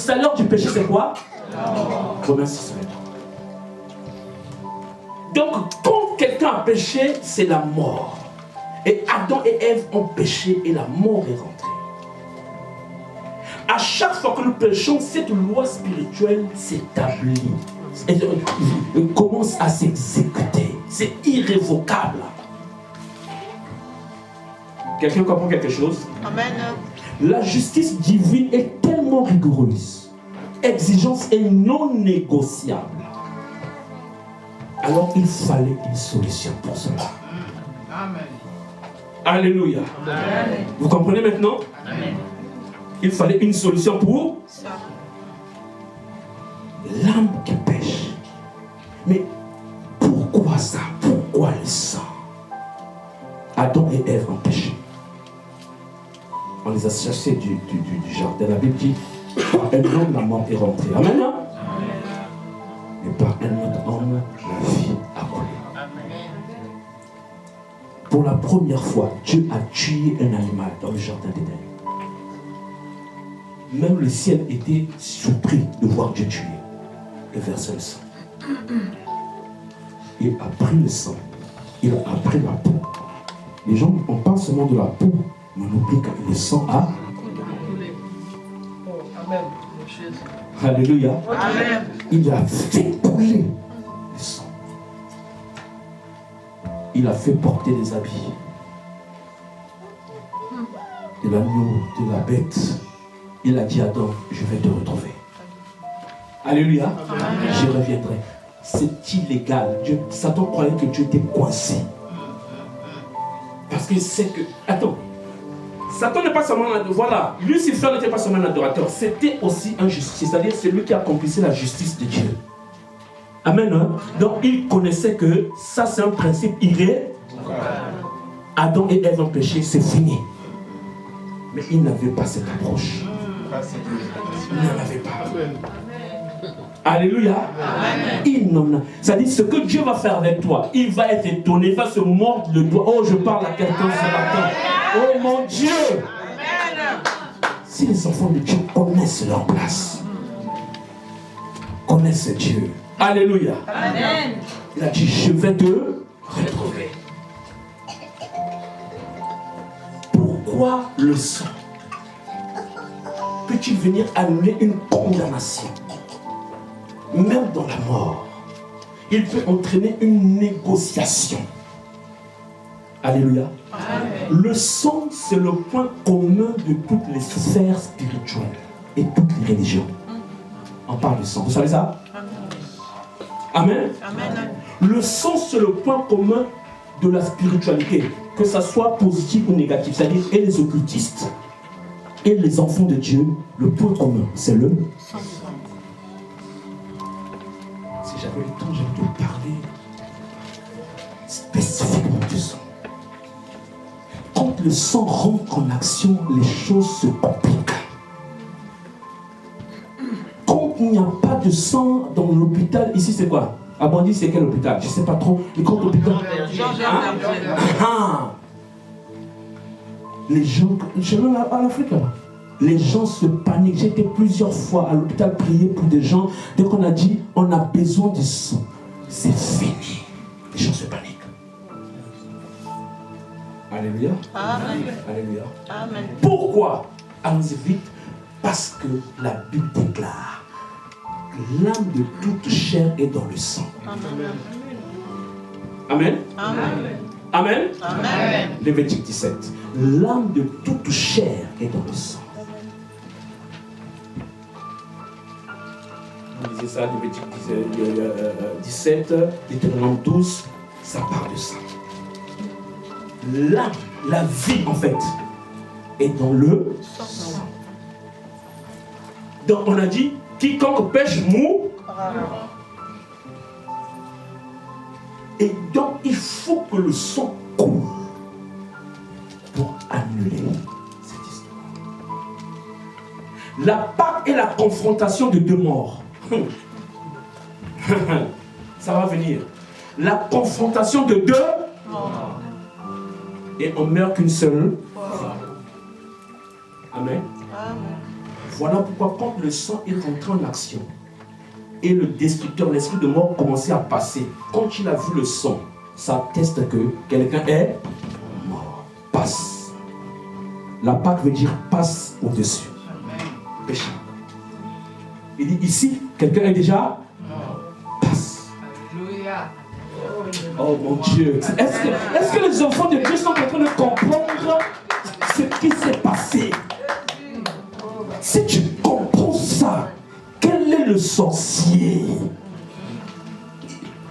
salaire du péché, c'est quoi? Romains 6. Donc, quand quelqu'un a péché, c'est la mort. Et Adam et Ève ont péché et la mort est rentrée. À chaque fois que nous péchons, cette loi spirituelle s'établit. Elle commence à s'exécuter. C'est irrévocable. Quelqu'un comprend quelque chose? Amen. La justice divine est tellement rigoureuse. Exigence est non négociable. Alors il fallait une solution pour cela. Amen. Alléluia. Amen. Vous comprenez maintenant? Amen. Il fallait une solution pour Ça. l'âme qui pêche. Mais pourquoi ça? Pourquoi le sang? Adam et Ève ont péché. On les a chassés du jardin. La Bible dit, par un homme, la mort est rentrée. Amen. Et par un autre homme, la vie a coulé. Pour la première fois, Dieu a tué un animal dans le jardin d'Éden. Même le ciel était surpris de voir Dieu tuer et verser le sang. Il a pris le sang, il a pris la peau. Les gens, on parle seulement de la peau, mais on oublie que le sang a. Amen. Alléluia. Amen. Il a fait couler le sang. Il a fait porter des habits. De l'agneau, de la bête. Il a dit à Adam, je vais te retrouver. Alléluia. Amen. Je reviendrai. C'est illégal. Satan croyait que Dieu était coincé. Parce qu'il sait que... Attends. Satan n'est pas seulement... Voilà. Lucifer n'était pas seulement un adorateur. C'était aussi un justicier. C'est-à-dire celui qui accomplissait la justice de Dieu. Amen. Hein? Donc il connaissait que ça c'est un principe irréel. Adam et Ève ont péché, c'est fini. Mais il n'avait pas cette approche. Il n'en avait pas. Alléluia. Il n'en a. C'est-à-dire ce que Dieu va faire avec toi, il va être étonné, il va se mordre le doigt. Oh, je parle à quelqu'un ce matin. Oh mon Dieu. Si les enfants de Dieu connaissent leur place, connaissent Dieu. Alléluia. Amen. Il a dit, je vais te retrouver. Pourquoi le sang peut-il venir annuler une condamnation? Même dans la mort, il peut entraîner une négociation. Alléluia. Amen. Le sang, c'est le point commun de toutes les sphères spirituelles et toutes les religions. On parle du sang. Vous savez ça? Amen. Amen. Le sang, c'est le point commun de la spiritualité, que ça soit positif ou négatif, c'est-à-dire et les occultistes et les enfants de Dieu, le point commun, c'est le sang. Si j'avais le temps, j'aimerais te parler spécifiquement du sang. Quand le sang rentre en action, les choses se compliquent. Quand il n'y a pas de sang dans l'hôpital, ici c'est quoi? À Bondy, c'est quel hôpital? Je ne sais pas trop. Le grand hôpital. Les gens, je vais à l'Afrique là-bas. Les gens se paniquent. J'ai été plusieurs fois à l'hôpital prier pour des gens. Dès qu'on a dit, on a besoin de sang, c'est fini. Les gens se paniquent. Alléluia. Amen. Alléluia. Amen. Pourquoi? Allons-y vite. Parce que la Bible déclare l'âme de toute chair est dans le sang. Amen. Amen. Amen. Amen. Lévitique 17. L'âme de toute chair est dans le sang. Vous lisez ça, Lévitique 17, Deutéronome 12, ça parle de ça. L'âme, la vie en fait, est dans le sang. Donc on a dit, quiconque pêche mourra. Et donc il faut que le sang coule pour annuler cette histoire. La Pâque est la confrontation de deux morts. Ça va venir. La confrontation de deux morts. Et on meurt qu'une seule fois. Amen. Voilà pourquoi quand le sang est rentré en action et le destructeur, l'esprit de mort commençait à passer, quand il a vu le sang, ça atteste que quelqu'un est mort. Passe. La Pâque veut dire passe au-dessus. Péché. Il dit ici, quelqu'un est déjà passe. Alléluia. Oh mon Dieu. Est-ce que les enfants de Dieu sont en train de comprendre ce qui s'est passé? Si tu comprends ça, quel est le sorcier?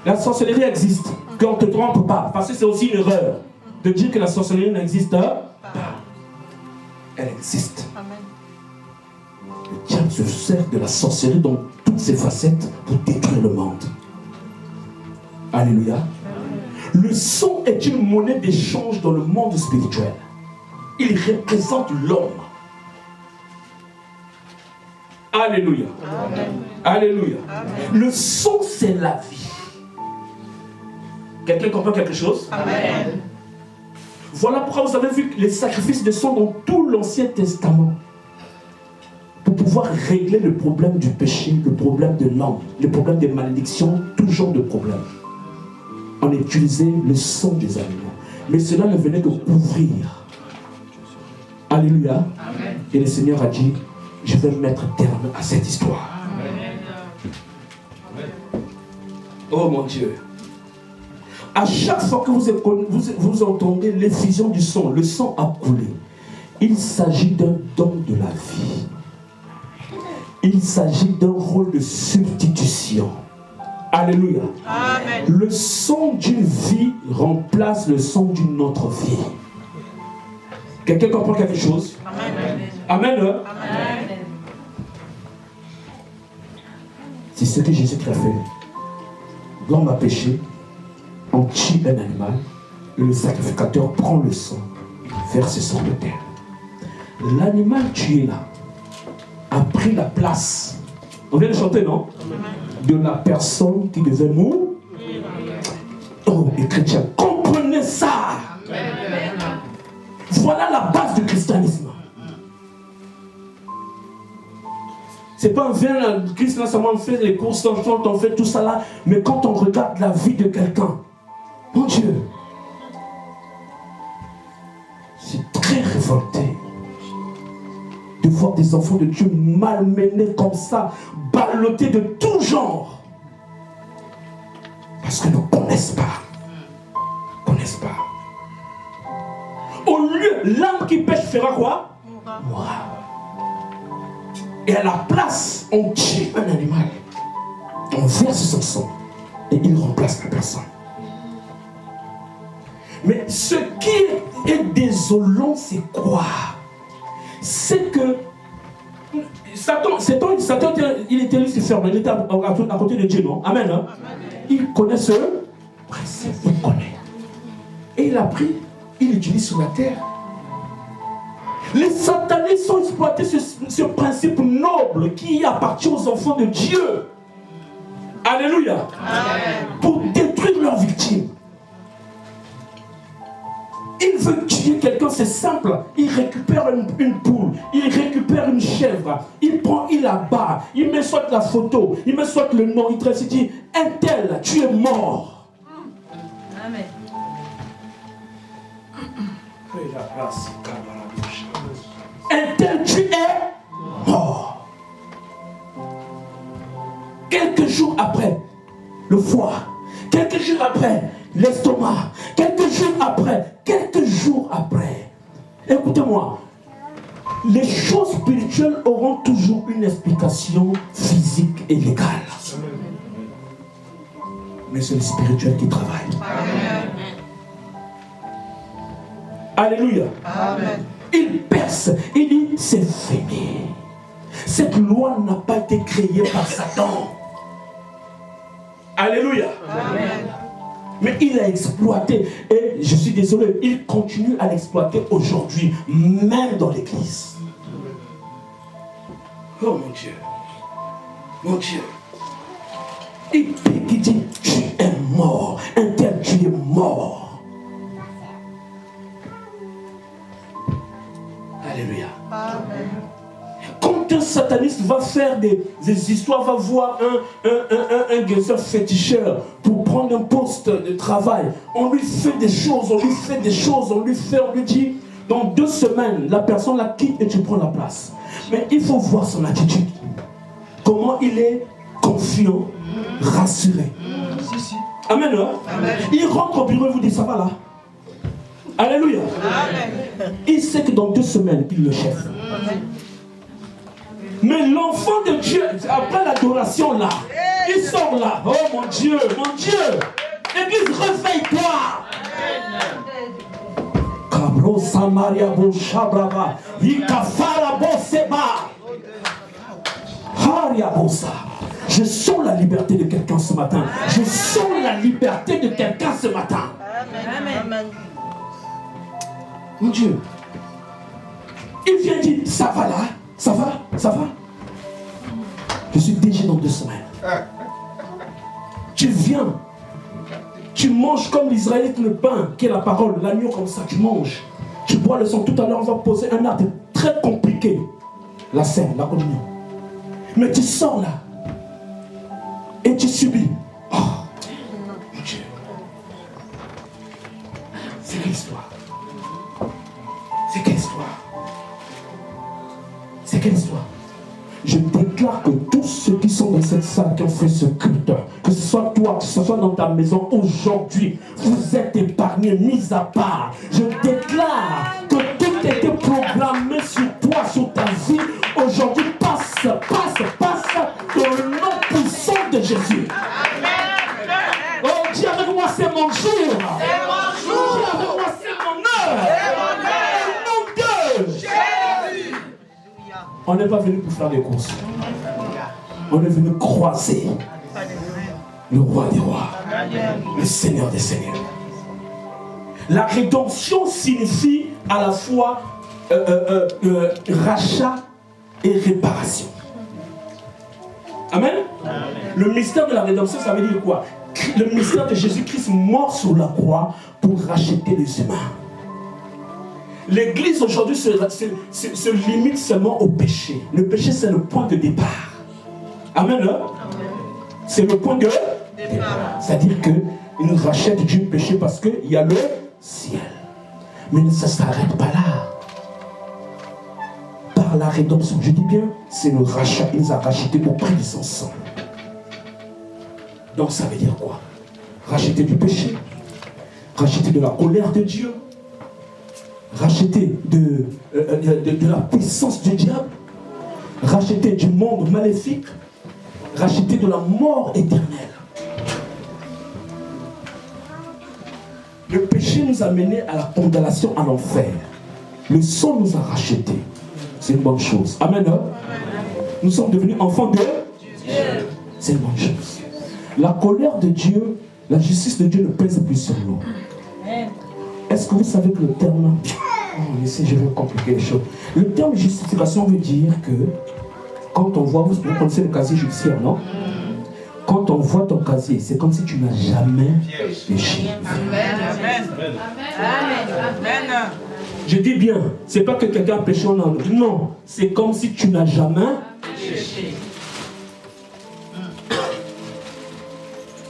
La sorcellerie existe, qu'on ne te trompe pas, parce que c'est aussi une erreur de dire que la sorcellerie n'existe pas. Elle existe. Le diable se sert de la sorcellerie dans toutes ses facettes pour détruire le monde. Alléluia. Le sang est une monnaie d'échange dans le monde spirituel. Il représente l'homme. Alléluia. Amen. Alléluia. Amen. Le sang, c'est la vie. Quelqu'un comprend quelque chose? Amen. Voilà pourquoi vous avez vu les sacrifices de sang dans tout l'Ancien Testament. Pour pouvoir régler le problème du péché, le problème de l'homme, le problème des malédictions, tout genre de problèmes. On utilisait le sang des animaux. Mais cela ne venait que couvrir. Alléluia. Amen. Et le Seigneur a dit, je vais mettre terme à cette histoire. Amen. Oh mon Dieu. À chaque fois que vous entendez l'effusion du sang, le sang a coulé, il s'agit d'un don de la vie. Il s'agit d'un rôle de substitution. Alléluia. Amen. Le sang d'une vie remplace le sang d'une autre vie. Quelqu'un comprend quelque chose? Amen. Amen. Amen. C'est ce que Jésus a fait. L'homme a péché, on tue un animal, et le sacrificateur prend le sang, verse sur le terre. L'animal tué là a pris la place. On vient de chanter, non? De la personne qui devait mourir. Oh, les chrétiens, comprenez ça. Voilà la base du christianisme. C'est pas un vin, le Christ là, seulement fait les courses, on fait tout ça là, mais quand on regarde la vie de quelqu'un, mon Dieu, c'est très révolté de voir des enfants de Dieu malmenés comme ça, ballottés de tout genre, parce qu'ils ne connaissent pas. Au lieu, l'âme qui pêche fera quoi? Mourra. Et à la place, on tue un animal, on verse son sang et il remplace la personne. Mais ce qui est désolant, c'est quoi? C'est que Satan, il était Lucifer, il était à côté de Dieu, non? Amen. Hein? Il connaît ce principe, il connaît. Et il a pris, il l'utilise sur la terre. Les satanistes ont exploité ce principe noble qui appartient aux enfants de Dieu. Alléluia. Amen. Pour détruire leurs victimes. Il veut tuer quelqu'un, c'est simple. Il récupère une poule, il récupère une chèvre, il prend, il la bat, il met soit la photo, il met soit le nom, il trace, il dit, un tel, tu es mort. Amen. Un tel, tu es mort. Quelques jours après, le foie. Quelques jours après, l'estomac. Quelques jours après. Écoutez-moi. Les choses spirituelles auront toujours une explication physique et légale. Mais c'est le spirituel qui travaille. Amen. Alléluia. Amen. Il perce. Il dit, c'est fini. Cette loi n'a pas été créée par Satan. Alléluia. Amen. Mais il a exploité. Et je suis désolé, il continue à l'exploiter aujourd'hui, même dans l'église. Oh mon Dieu. Mon Dieu. Il dit, tu es mort. Un tel, tu es mort. Alléluia. Amen. Quand un sataniste va faire des histoires, va voir un guérisseur féticheur pour prendre un poste de travail. On lui fait des choses, on lui dit, dans 2 semaines, la personne la quitte et tu prends la place. Mais il faut voir son attitude. Comment il est confiant, rassuré. Amen. Hein? Amen. Il rentre au bureau et vous dit, ça va là? Alléluia. Amen. Il sait que dans 2 semaines, il le chef. Mais l'enfant de Dieu, après l'adoration là, il sort là. Oh mon Dieu, mon Dieu. Église, réveille-toi. Kabro Samaria Bo Shabrava, Ikafara Bo Seba, Haria Bosa. Je sens la liberté de quelqu'un ce matin. Je sens la liberté de quelqu'un ce matin. Amen. Mon Dieu. Il vient dire, ça va là? Ça va? Ça va? Je suis déjà dans 2 semaines. Tu viens. Tu manges comme l'Israélite le pain, qui est la parole, l'agneau comme ça, tu manges. Tu bois le sang. Tout à l'heure, on va poser un acte très compliqué. La scène, la communion. Mais tu sors là. Et tu subis. Oh, mon Dieu. C'est quelle histoire? C'est quelle histoire? C'est quelle histoire? Je déclare que tous ceux qui sont dans cette salle, qui ont fait ce culte, que ce soit toi, que ce soit dans ta maison, aujourd'hui, vous êtes épargnés, mis à part. Je déclare que tout était programmé sur toi, sur ta vie. Aujourd'hui, passe dans le nom puissant de Jésus. Oh, dis avec moi, c'est mon jour. C'est mon jour. Dis avec moi, c'est mon heure. C'est mon nom de Jésus. On n'est pas venu pour faire des courses. On est venu croiser le roi des rois, le Seigneur des seigneurs. La rédemption signifie à la fois rachat et réparation. Amen. Le mystère de la rédemption, ça veut dire quoi? Le mystère de Jésus-Christ mort sur la croix pour racheter les humains. L'église aujourd'hui se limite seulement au péché. Le péché, c'est le point de départ. Amen. C'est le point de départ. C'est-à-dire qu'il nous rachète du péché parce qu'il y a le ciel. Mais ça ne s'arrête pas là. Par la rédemption, je dis bien, c'est le rachat. Il nous a racheté au prix de son sang. Donc ça veut dire quoi? Racheter du péché, racheter de la colère de Dieu, racheter de la puissance du diable, racheter du monde maléfique, racheter de la mort éternelle. Le péché nous a menés à la condamnation, à l'enfer. Le sang nous a rachetés. C'est une bonne chose. Amen. Nous sommes devenus enfants de Dieu. C'est une bonne chose. La colère de Dieu, la justice de Dieu ne pèse plus sur nous. Est-ce que vous savez que le terme... Oh, ici, je vais compliquer les choses. Le terme justification veut dire que quand on voit... Vous connaissez le casier judiciaire, non? Quand on voit ton casier, c'est comme si tu n'as jamais péché. Amen. Amen. Je dis bien, c'est pas que quelqu'un a péché en un autre. Non, c'est comme si tu n'as jamais péché.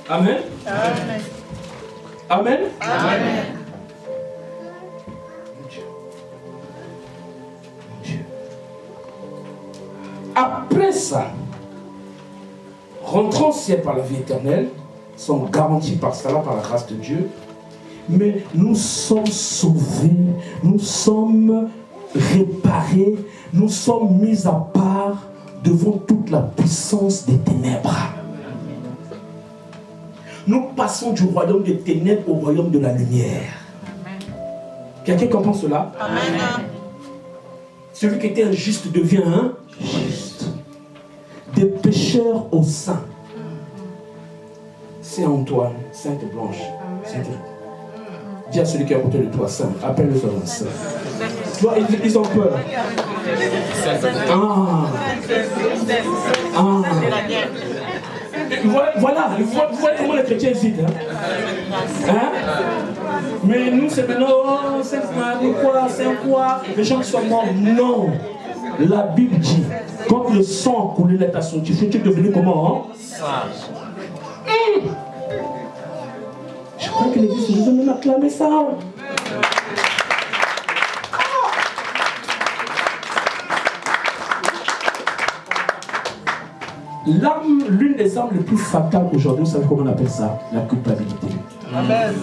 Amen. Amen. Amen. Amen. Après ça, rentrons au ciel par la vie éternelle, sommes garantis par cela, par la grâce de Dieu, mais nous sommes sauvés, nous sommes réparés, nous sommes mis à part devant toute la puissance des ténèbres. Nous passons du royaume des ténèbres au royaume de la lumière. Quelqu'un comprend cela? Amen. Celui qui était injuste devient un juste. Des pécheurs au saint. Saint Antoine, Sainte Blanche. Dis à celui qui est à côté de toi, saint. Appelle-le sur un saint. Tu vois, ils ont peur. Voilà, voilà comment les chrétiens hésitent. Hein? Mais nous, c'est maintenant, Sainte Marie, quoi, Saint quoi? Les gens qui sont morts, non. La Bible dit, quand le sang coulé t'a sanctifié, tu es devenu comment? Je crois que l'église de Jésus nous acclamer ça. L'une des armes les plus fatales aujourd'hui, vous savez comment on appelle ça? La culpabilité. Amen.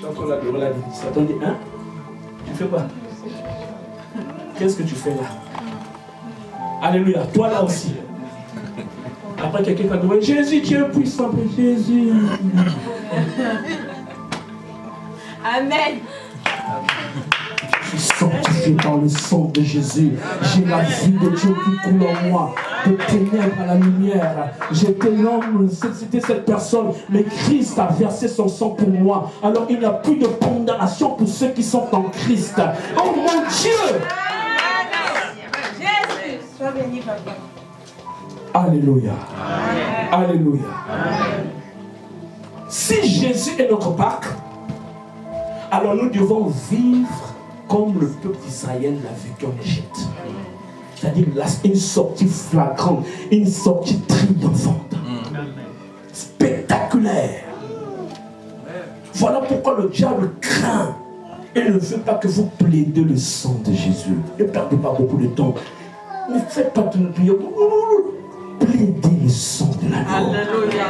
J'entends la gloire, la vie. Satan dit, hein? Tu fais quoi? Qu'est-ce que tu fais là? Alléluia, toi là aussi. Après quelqu'un va dire, Jésus, tu es puissant, Jésus. Amen. Je suis sanctifié par le sang de Jésus. J'ai la vie de Dieu qui coule en moi, de ténèbres à la lumière. J'étais l'homme, c'était cette personne, mais Christ a versé son sang pour moi. Alors il n'y a plus de condamnation pour ceux qui sont en Christ. Oh mon Dieu! Jésus, sois béni, papa. Alléluia. Alléluia. Si Jésus est notre Pâque, alors nous devons vivre comme le peuple d'Israël l'a vécu en Égypte. C'est-à-dire une sortie flagrante, une sortie triomphante, spectaculaire. Voilà pourquoi le diable craint et ne veut pas que vous plaidiez le sang de Jésus. Ne perdez pas beaucoup de temps. Ne faites pas de prière. Plaidez le sang de l'agneau. Alléluia.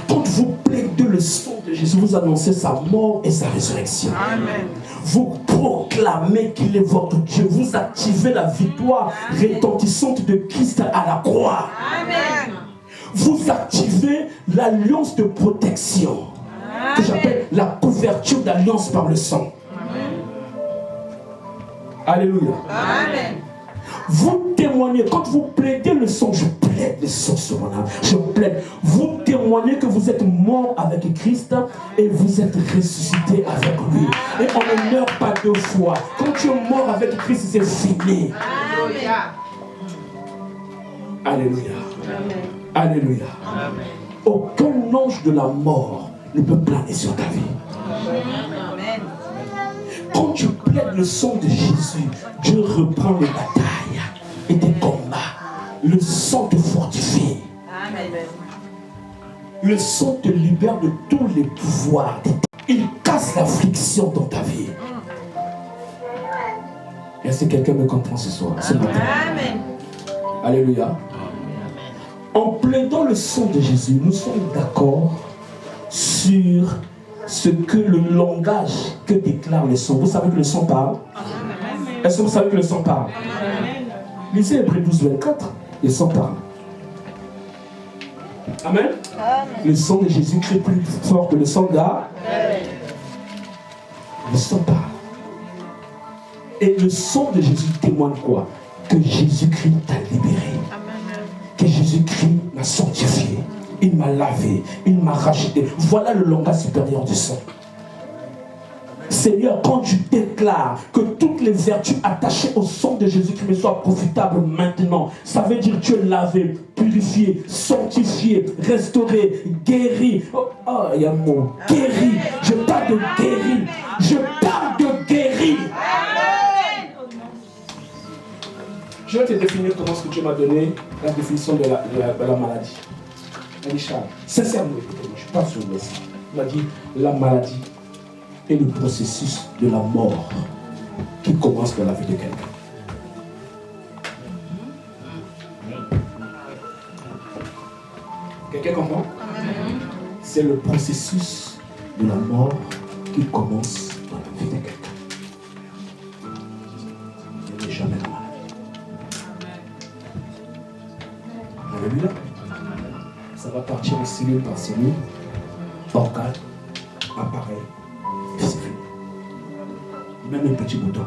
Quand vous plaidez le sang de Jésus, vous annoncez sa mort et sa résurrection. Amen. Vous proclamez qu'il est votre Dieu. Vous activez la victoire retentissante de Christ à la croix. Amen. Vous activez l'alliance de protection que j'appelle la couverture d'alliance par le sang. Alléluia. Amen. Vous témoignez, quand vous plaidez le sang, je plaide le sang sur mon âme, je plaide. Vous témoignez que vous êtes mort avec Christ et vous êtes ressuscité avec lui. Et on ne meurt pas deux fois. Quand tu es mort avec Christ, c'est fini. Alléluia. Alléluia. Aucun ange de la mort ne peut planer sur ta vie. Amen. Quand tu plaides le sang de Jésus, Dieu reprend les batailles et tes combats. Le sang te fortifie. Amen. Le sang te libère de tous les pouvoirs. Il casse l'affliction dans ta vie. Est-ce que quelqu'un me comprend ce soir, ce matin? Amen. Alléluia. En plaidant le sang de Jésus, nous sommes d'accord sur ce que le langage que déclare le sang. Vous savez que le sang parle? Est-ce que vous savez que le sang parle? Lisez Hébreux 12, 24. Le sang parle. Amen. Le sang de Jésus crie plus fort que le sang d'Abel. Le sang parle. Et le sang de Jésus témoigne quoi? Que Jésus-Christ t'a libéré. Que Jésus-Christ m'a sanctifié. Il m'a lavé, il m'a racheté. Voilà le langage supérieur du sang. Seigneur, quand tu déclares que toutes les vertus attachées au sang de Jésus-Christ me soient profitables maintenant, ça veut dire que tu es lavé, purifié, sanctifié, restauré, guéri. Oh, il y a un mot. Guéri. Je parle de guéri. Je parle de guéri. Je vais te définir comment ce que Dieu m'a donné, la définition de la maladie. Richard, sincèrement, écoutez-moi, je ne suis pas sur le site. Il m'a dit la maladie est le processus de la mort qui commence dans la vie de quelqu'un. Quelqu'un comprend? C'est le processus de la mort qui commence dans la vie de quelqu'un. Il n'est jamais la maladie. Alléluia. Ça va partir de cellule par cellule, organe, appareil, physique. Même un petit bouton.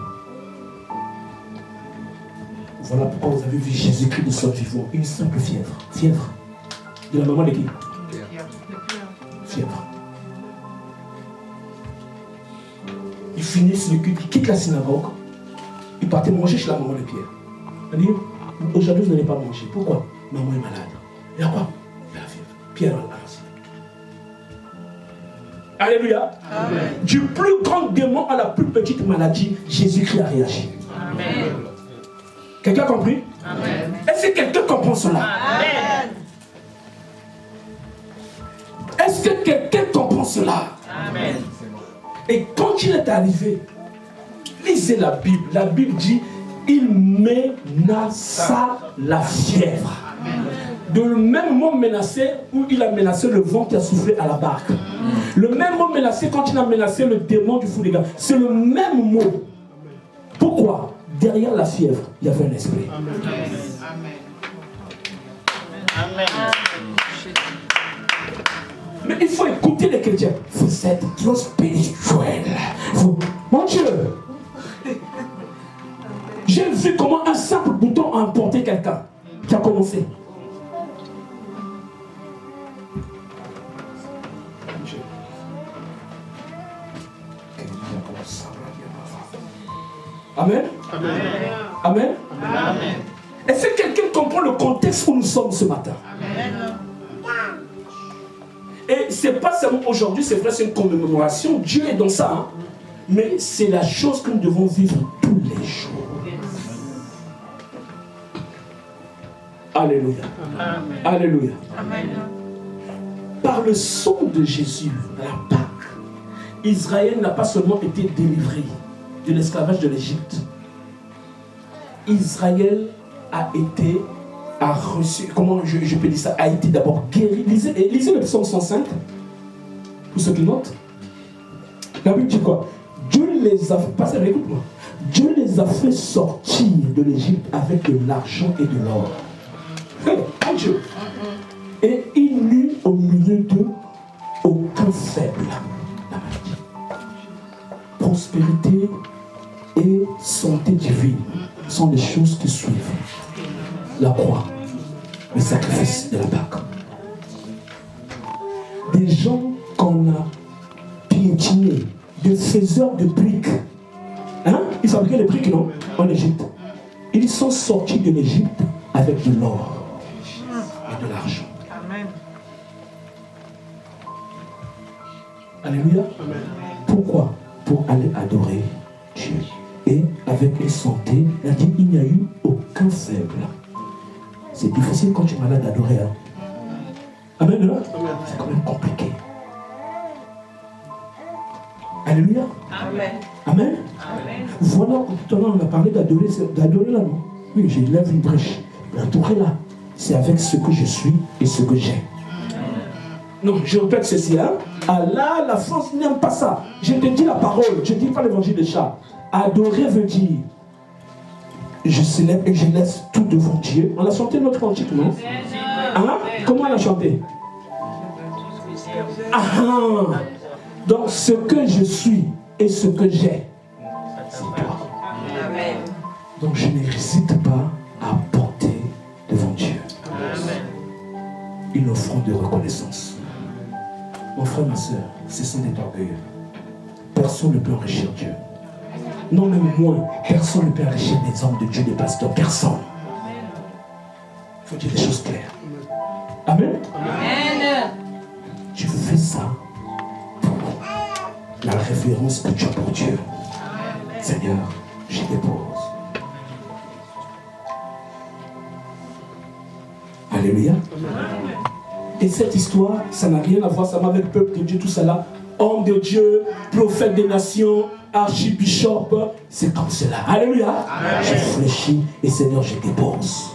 Voilà pourquoi vous avez vu Jésus-Christ de son vivant. Une simple fièvre. Fièvre. De la maman de qui? Fièvre. Il finit le culte, il quitte la synagogue. Il partait manger chez la maman de Pierre. Il dit, aujourd'hui vous n'allez pas manger. Pourquoi? Maman est malade. Il y a quoi? Il y a la fièvre. Pierre a la. Alléluia. Du plus grand démon à la plus petite maladie, Jésus-Christ a réagi. Amen. Quelqu'un a compris? Amen. Est-ce que quelqu'un comprend cela? Amen. Est-ce que quelqu'un comprend cela? Amen. Et quand il est arrivé, lisez la Bible. La Bible dit, il menaça la fièvre. De le même mot menacé où il a menacé le vent qui a soufflé à la barque. Le même mot menacé quand il a menacé le démon du fou des gars. C'est le même mot. Pourquoi? Derrière la fièvre, il y avait un esprit. Amen. Amen. Mais il faut écouter les chrétiens. Vous êtes trop spirituels. Mon Dieu. J'ai vu comment un simple bouton a emporté quelqu'un qui a commencé. Amen. Amen. Amen. Amen. Est-ce que quelqu'un comprend le contexte où nous sommes ce matin? Amen. Et c'est pas seulement aujourd'hui, c'est vrai, c'est une commémoration. Dieu est dans ça. Hein? Mais c'est la chose que nous devons vivre tous les jours. Alléluia. Amen. Alléluia. Amen. Par le sang de Jésus, à la Pâque, Israël n'a pas seulement été délivré de l'esclavage de l'Égypte. Israël a reçu, comment je peux dire ça, a été d'abord guéri. Lisez le psaume 105, pour ceux qui notent. La Bible dit quoi? Dieu les a, passez, écoute-moi. Dieu les a fait sortir de l'Égypte avec de l'argent et de l'or. Mon Dieu. Et il n'eut au milieu d'eux aucun faible. La maladie. Prospérité et santé divine sont les choses qui suivent la croix, le sacrifice de la Pâque. Des gens qu'on a piétinés, des faiseurs de briques. Hein? Ils fabriquaient les briques, non? En Égypte. Ils sont sortis de l'Égypte avec de l'or et de l'argent. Amen. Alléluia. Pourquoi? Pour aller adorer Dieu. Et avec les santé, il a dit il n'y a eu aucun faible. C'est difficile quand tu es malade d'adorer. Hein? Amen. Hein? C'est quand même compliqué. Alléluia. Amen. Amen. Amen. Voilà, tout à l'heure on a parlé d'adorer là, non? Oui, j'ai lève une brèche. L'adorer là, c'est avec ce que je suis et ce que j'ai. Non, je répète ceci, hein. Allah, la France n'aime pas ça. Je te dis la parole, je ne dis pas l'évangile de Charles. Adorer veut dire, je célèbre et je laisse tout devant Dieu. On a chanté notre cantique, non? Hein? Comment on a chanté? Ah, donc ce que je suis et ce que j'ai, c'est toi. Amen. Donc je n'hésite pas à porter devant Dieu une offrande de reconnaissance. Mon frère, ma soeur, cessons d'être orgueilleux. Personne ne peut enrichir Dieu. Non, même moi, personne ne peut enrichir des hommes de Dieu, des pasteurs. Personne. Il faut dire des choses claires. Amen. Amen. Tu fais ça pour la révérence que tu as pour Dieu. Seigneur, je dépose. Alléluia. Et cette histoire, ça n'a rien à voir, ça avec le peuple de Dieu, tout ça là. Homme de Dieu, prophète des nations, archibishop, c'est comme cela. Alléluia. Je fléchis et Seigneur, je dépose.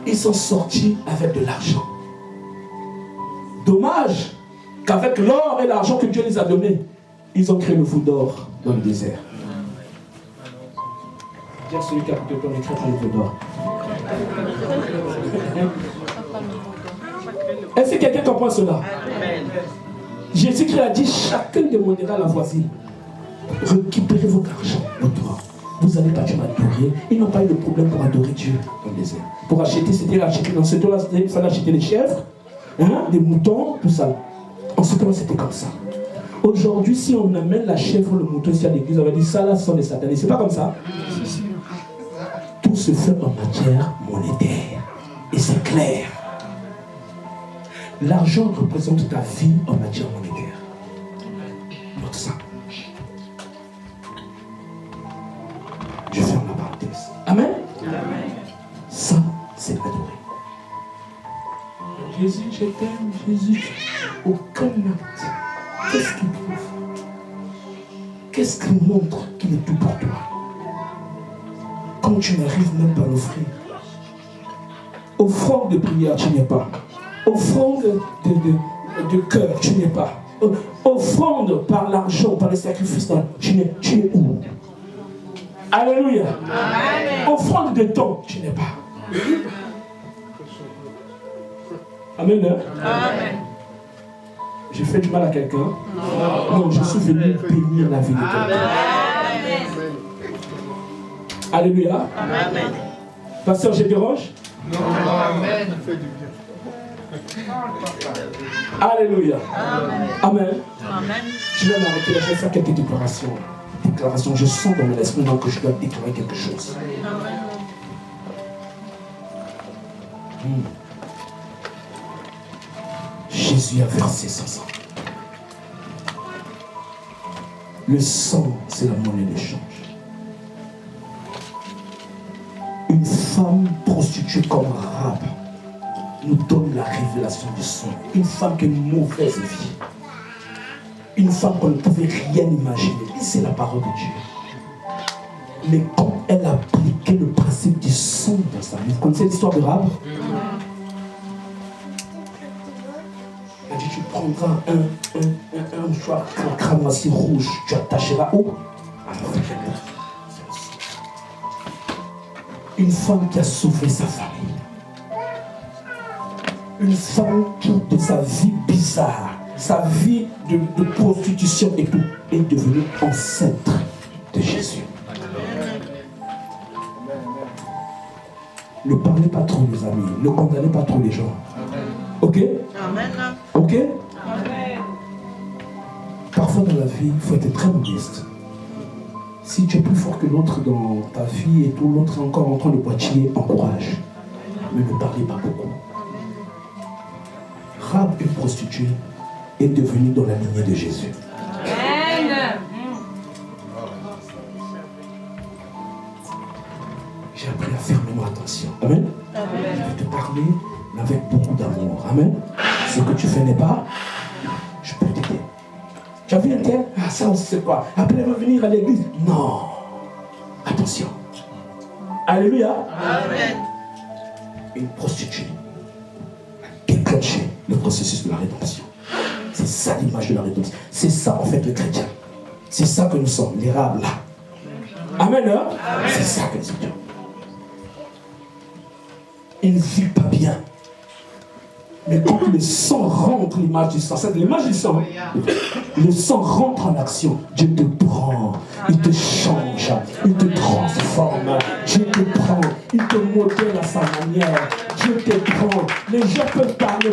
Ils sont sortis avec de l'argent. Dommage qu'avec l'or et l'argent que Dieu les a donné, ils ont créé le fou d'or dans le désert. Dis à celui qui a pu te donner, crée le fou d'or. Est-ce que quelqu'un comprend cela? Jésus-Christ a dit, chacun demandera à la voisine, récupérez votre argent, votre or. Vous n'allez pas Dieu m'adorer. Ils n'ont pas eu de problème pour adorer Dieu dans le désert. Pour acheter, c'était acheter dans ce temps-là, il fallait acheter des chèvres, hein, des moutons, tout ça. En ce temps-là, c'était comme ça. Aujourd'hui, si on amène la chèvre, le mouton ici à l'église, on va dire ça là, ce sont des satanés. C'est pas comme ça. Tout se fait en matière monétaire. Et c'est clair. L'argent représente ta vie en matière monétaire. Note ça. Je ferme la parenthèse. Amen. Amen. Ça, c'est adorer. Jésus, je t'aime, Jésus. Aucun acte. Qu'est-ce qu'il prouve? Qu'est-ce qu'il montre qu'il est tout pour toi? Quand tu n'arrives même pas à l'offrir. Offrande de prière, tu n'es pas. Offrande de cœur, tu n'es pas. Offrande par l'argent, par les sacrifices, tu es où? Alléluia. Amen. Offrande de temps, tu n'es pas. Amen. Hein? Amen. J'ai fait du mal à quelqu'un? Non, je suis venu bénir la vie de quelqu'un. Amen. Alléluia. Amen. Pasteur, je dérange? Non, amen. Alléluia. Amen. Amen. Amen. Je vais m'arrêter là, je vais faire quelques déclarations. Je sens dans mon esprit que je dois déclarer quelque chose. Jésus a versé son sang. Le sang, c'est la monnaie d'échange. Une femme prostituée comme Rahab nous donne la révélation du sang. Une femme qui a une mauvaise vie. Une femme qu'on ne pouvait rien imaginer. Et c'est la parole de Dieu. Mais quand elle a appliqué le principe du sang dans sa vie, vous connaissez l'histoire de Rahab? Elle dit, tu prendras un mouchoir cramoisi rouge, tu attacheras où? Une femme qui a sauvé sa famille. Une femme qui, de sa vie bizarre, sa vie de prostitution et tout, est devenue enceinte de Jésus. Ne parlez pas trop, les amis. Ne condamnez pas trop les gens. Ok? Amen. Ok? Amen. Parfois dans la vie, il faut être très modeste. Si tu es plus fort que l'autre dans ta vie et tout, l'autre est encore en train de boitiller, encourage. Mais ne parlez pas beaucoup. Rahab, une prostituée, est devenue dans la lignée de Jésus. Amen. J'ai appris à faire vraiment attention. Amen. Amen. Je vais te parler avec beaucoup d'amour. Amen. Ce que tu fais n'est pas, je peux t'aider. Tu as vu un tel? Ah, ça on sait pas. Après, elle va venir à l'église. Non. Attention. Alléluia. Amen. Une prostituée a déclenché le processus de la rédemption. C'est ça l'image de la rédemption. C'est ça en fait le chrétien. C'est ça que nous sommes, les Rahab là. Amen. Hein? C'est ça que nous sommes. Il ne vit pas bien. Mais quand le sang rentre, l'image du sang, c'est l'image du sang. Le sang rentre en action. Dieu te prend, il te change, il te transforme. Dieu te prend, il te modèle à sa manière. Dieu te prend. Les gens peuvent parler.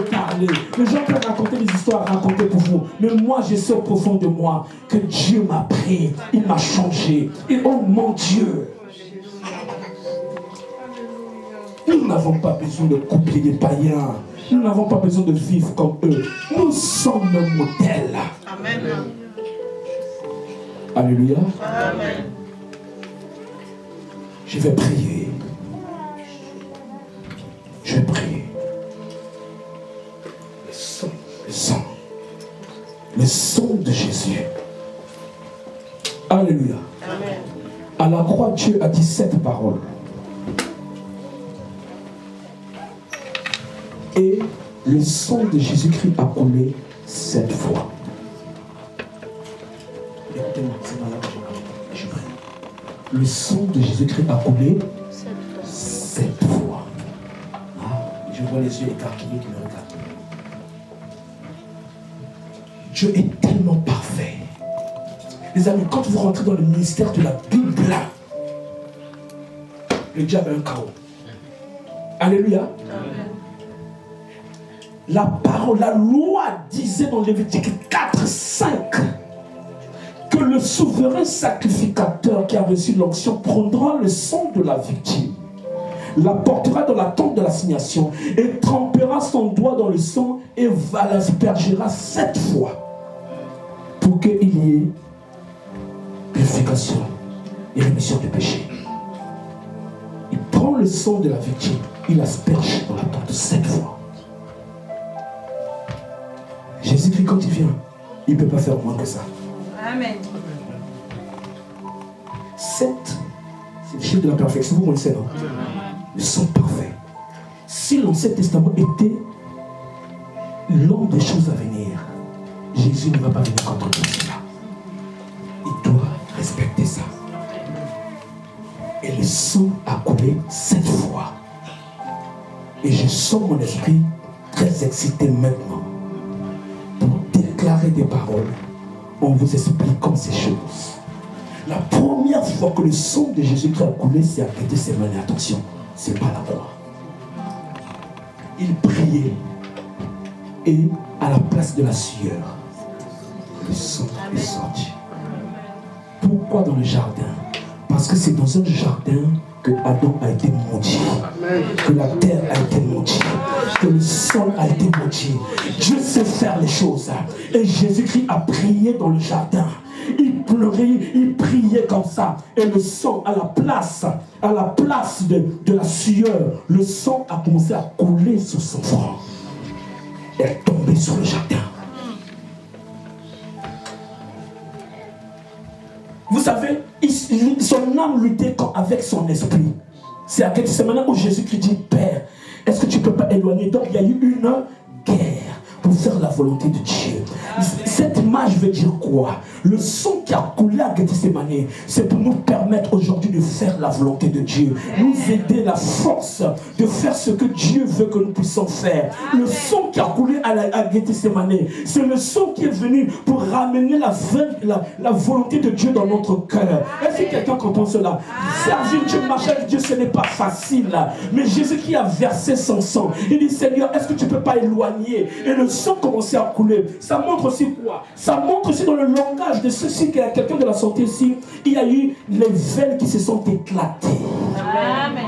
Les gens peuvent raconter des histoires, raconter pour vous. Mais moi, je sais au profond de moi que Dieu m'a pris, il m'a changé. Et oh mon Dieu! Nous n'avons pas besoin de coupler des païens. Nous n'avons pas besoin de vivre comme eux. Nous sommes le modèle. Amen. Alléluia. Amen. Je vais prier. Je vais prier. Le sang de Jésus. Alléluia. Amen. À la croix, Dieu a dit cette parole. Et le sang de Jésus-Christ a coulé 7 fois. Écoutez-moi, c'est pas là que je prie. Le sang de Jésus-Christ a coulé 7 fois. Ah, je vois les yeux écarquillés qui me regardent. Dieu est tellement parfait. Les amis, quand vous rentrez dans le ministère de la Bible, le diable a un chaos. Alléluia. Amen. La parole, la loi disait dans Lévitique 4:5 que le souverain sacrificateur qui a reçu l'onction prendra le sang de la victime la portera dans la tente de l'assignation et trempera son doigt dans le sang et l'aspergera 7 fois pour qu'il y ait purification et rémission du péché. Il prend le sang de la victime, il asperge dans la tente 7 fois. Jésus-Christ, quand il vient, il ne peut pas faire moins que ça. Amen. 7, c'est le chiffre de la perfection, vous connaissez, non? Le sang parfait. Si l'Ancien Testament était l'homme des choses à venir, Jésus ne va pas venir contre tout cela. Il doit respecter ça. Et le sang a coulé 7 fois. Et je sens mon esprit très excité maintenant pour déclarer des paroles en vous expliquant ces choses. La première fois que le sang de Jésus-Christ a coulé, c'est à Gethsémani. Attention, c'est pas la croix. Il priait et à la place de la sueur, le sang est sorti. Pourquoi dans le jardin? Parce que c'est dans un jardin que Adam a été maudit, que la terre a été maudite, que le sol a été maudit. Dieu sait faire les choses. Et Jésus-Christ a prié dans le jardin. Il pleurait, il priait comme ça. Et le sang, à la place de la sueur, le sang a commencé à couler sur son front. Et est tombé sur le jardin. Vous savez, son âme luttait avec son esprit. C'est à Gethsémani où Jésus-Christ dit, Père, est-ce que tu ne peux pas éloigner? Donc il y a eu une guerre pour faire la volonté de Dieu. Cette image veut dire quoi? Le sang qui a coulé à Gethsémani, c'est pour nous permettre aujourd'hui de faire la volonté de Dieu. Nous aider la force de faire ce que Dieu veut que nous puissions faire. Le sang qui a coulé à Gethsémani, c'est le sang qui est venu pour ramener la volonté de Dieu dans notre cœur. Est-ce que quelqu'un comprend cela? Servir Dieu, marcher avec Dieu, ce n'est pas facile. Mais Jésus-Christ a versé son sang. Il dit, Seigneur, est-ce que tu ne peux pas éloigner? Et le sang commençait à couler. Ça montre aussi quoi? Ça montre aussi dans le langage de ceci, qu'il y a quelqu'un de la santé ici, il y a eu les veines qui se sont éclatées. Amen.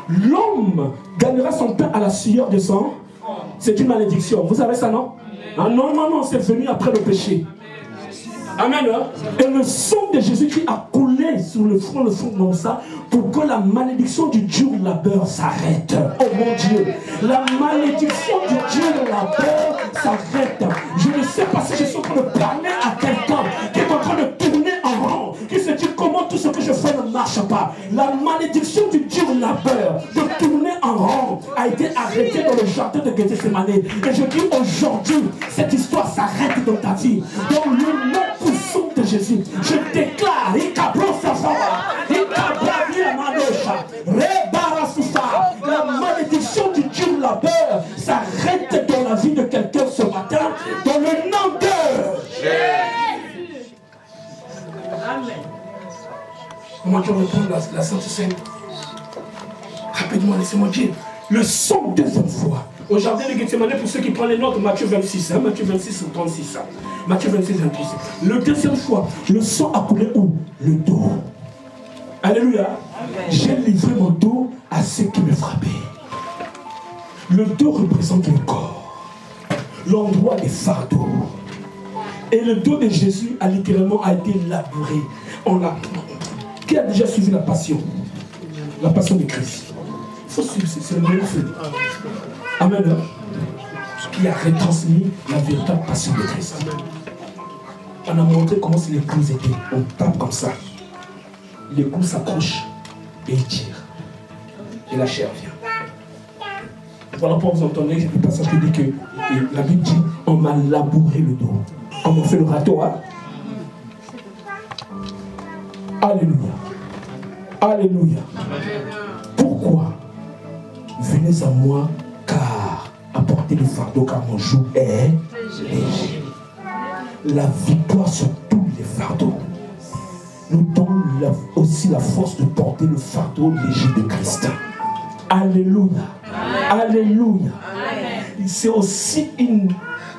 L'homme gagnera son pain à la sueur de sang. C'est une malédiction. Vous savez ça, non? Ah non, non, non, c'est venu après le péché. Amen. Et le sang de Jésus-Christ a coulé sur le front comme ça, pour que la malédiction du dur labeur s'arrête. Oh mon Dieu, la malédiction du dur labeur s'arrête. Je ne sais pas si je suis en train de parler à quelqu'un qui est en train de tourner en rond, qui se dit comment tout ce que je fais ne marche pas. La malédiction du dur labeur de tourner en rond a été arrêtée dans le jardin de Gethsémani. Et je dis aujourd'hui, cette histoire s'arrête dans ta vie. Dans le nom puissant de Jésus, je déclare, la malédiction du dur labeur s'arrête dans la vie de quelqu'un ce matin, dans le nom de Jésus. Amen. Comment tu reprends la Sainte Seine? Rapidement, laissez-moi dire. Le sang deuxième fois. Au jardin de Gethsémani, pour ceux qui prennent les notes, Matthieu 26, Matthieu 26 ou 36. Matthieu 26, 36. Le deuxième fois, le sang a coulé où? Le dos. Alléluia. J'ai livré mon dos à ceux qui me frappaient. Le dos représente le corps, l'endroit des fardeaux. Et le dos de Jésus a littéralement été labouré. Qui a déjà suivi la passion? La passion de Christ. Il faut suivre, c'est le meilleur film. Amen. Qui a retransmis la véritable passion de Christ. On a montré comment les coups étaient. On tape comme ça. Les coups s'accrochent et ils tirent. Et la chair vient. Voilà pourquoi vous entendez le passage qui dit que la Bible dit on m'a labouré le dos. Comme on fait le râteau, hein? Alléluia. Alléluia. Pourquoi? Venez à moi, car apportez le fardeau, car mon joug est léger. La victoire sur tous les fardeaux nous donne aussi la force de porter le fardeau léger de Christ. Alléluia. Alléluia. C'est aussi une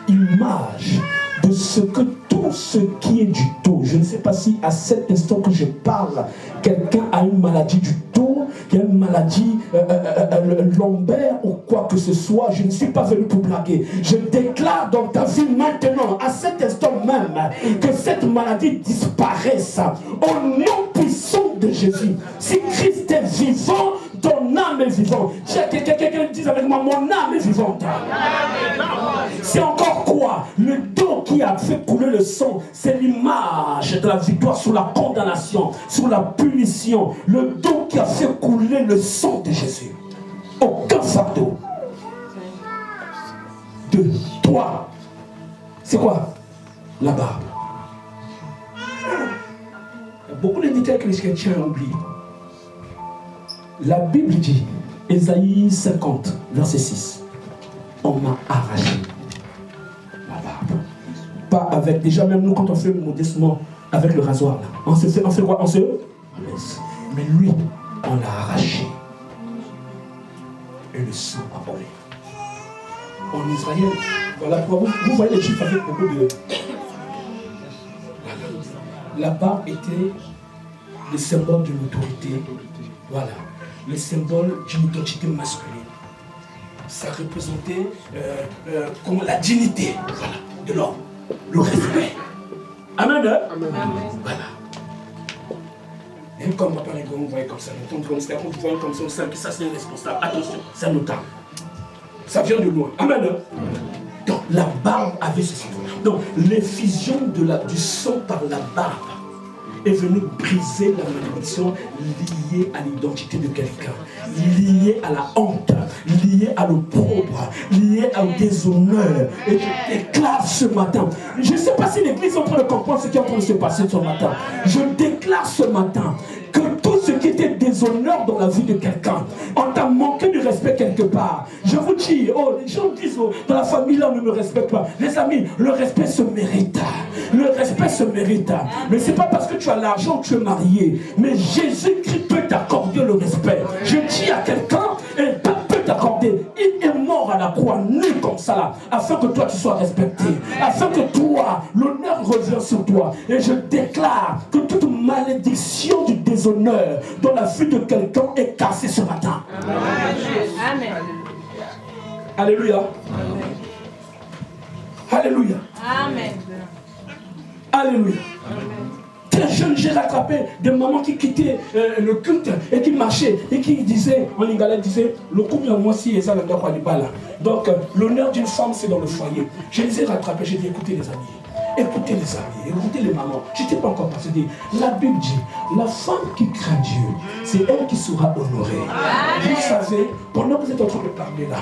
image de ce que tout ce qui est du dos. Je ne sais pas si à cet instant que je parle, quelqu'un a une maladie du dos qui a une maladie lombaire ou quoi que ce soit, je ne suis pas venu pour blaguer. Je déclare dans ta vie maintenant, à cet instant même, que cette maladie disparaisse au nom puissant de Jésus. Si Christ est vivant, ton âme est vivante. Quelqu'un dit avec moi, mon âme est vivante. C'est encore quoi? Le dos qui a fait couler le sang, c'est l'image de la victoire sur la condamnation, sur la punition. Le dos qui a fait couler le sang de Jésus. Aucun fardeau. 2, 3. C'est quoi? La barbe. Il y a beaucoup de détails que les chrétiens oublient. La Bible dit, Ésaïe 50, verset 6, on m'a arraché la barbe. Pas avec, déjà même nous quand on fait modestement avec le rasoir, là, on fait quoi? On se laisse. Mais lui, on l'a arraché. Et le sang a coulé. En Israël, voilà, vous voyez les chiffres avec beaucoup de... Voilà. La barbe était le symbole d'une autorité. Voilà. Le symbole d'une identité masculine. Ça représentait comme la dignité, voilà, de l'homme, le respect. Amen. Amen. Voilà. Et comme papa et vous voyez comme ça, vous voyez comme ça, on sent que ça c'est irresponsable. Attention, c'est notable. Ça vient de loin. Amen. Donc la barbe avait ce symbole. Donc l'effusion du sang par la barbe est venu briser la malédiction liée à l'identité de quelqu'un, liée à la honte, liée à l'opprobre, liée au déshonneur. Et je déclare ce matin, je ne sais pas si l'église est en train de comprendre ce qui est en train de se passer ce matin. Je déclare ce matin que tout ce qui était déshonneur dans la vie de quelqu'un, on t'a manqué de respect quelque part. Je vous dis, les gens disent, dans la famille là on ne me respecte pas. Les amis, le respect se mérite. Le respect se mérite. Mais ce n'est pas parce que tu as l'argent que tu es marié. Mais Jésus-Christ peut t'accorder le respect. Je dis à quelqu'un, il peut t'accorder. Il est mort à la croix, nu comme ça là, afin que toi tu sois respecté. Afin que toi, l'honneur revienne sur toi. Et je déclare que toute malédiction du déshonneur dans la vie de quelqu'un est cassée ce matin. Amen. Alléluia. Alléluia. Amen. Alléluia. Très jeune, j'ai rattrapé des mamans qui quittaient le culte et qui marchaient et qui disaient, en lingala, disaient, le couple moi si et ça ne doit pas aller là. Donc, l'honneur d'une femme, c'est dans le foyer. Je les ai rattrapés, j'ai dit, écoutez les amis. Écoutez les amis, écoutez les mamans. Je n'étais pas encore passé. La Bible dit, la femme qui craint Dieu, c'est elle qui sera honorée. Amen. Vous savez, pendant que vous êtes en train de parler là,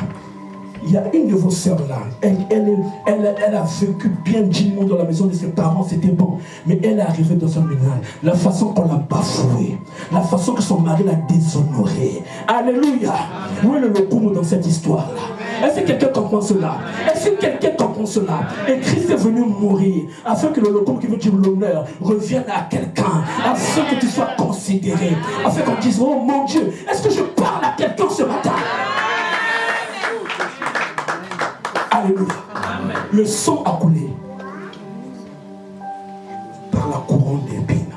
il y a une de vos sœurs là, elle a vécu bien dignement dans la maison de ses parents, c'était bon. Mais elle est arrivée dans un ménage, la façon qu'on l'a bafouée, la façon que son mari l'a déshonorée. Alléluia. Où est le locomo dans cette histoire là? Est-ce que quelqu'un comprend cela? Est-ce que quelqu'un comprend cela? Et Christ est venu mourir afin que le locomo qui veut dire l'honneur revienne à quelqu'un, afin que tu sois considéré, afin qu'on dise, oh mon Dieu, est-ce que je parle à quelqu'un ce matin? Alléluia. Amen. Le sang a coulé par la couronne d'épines.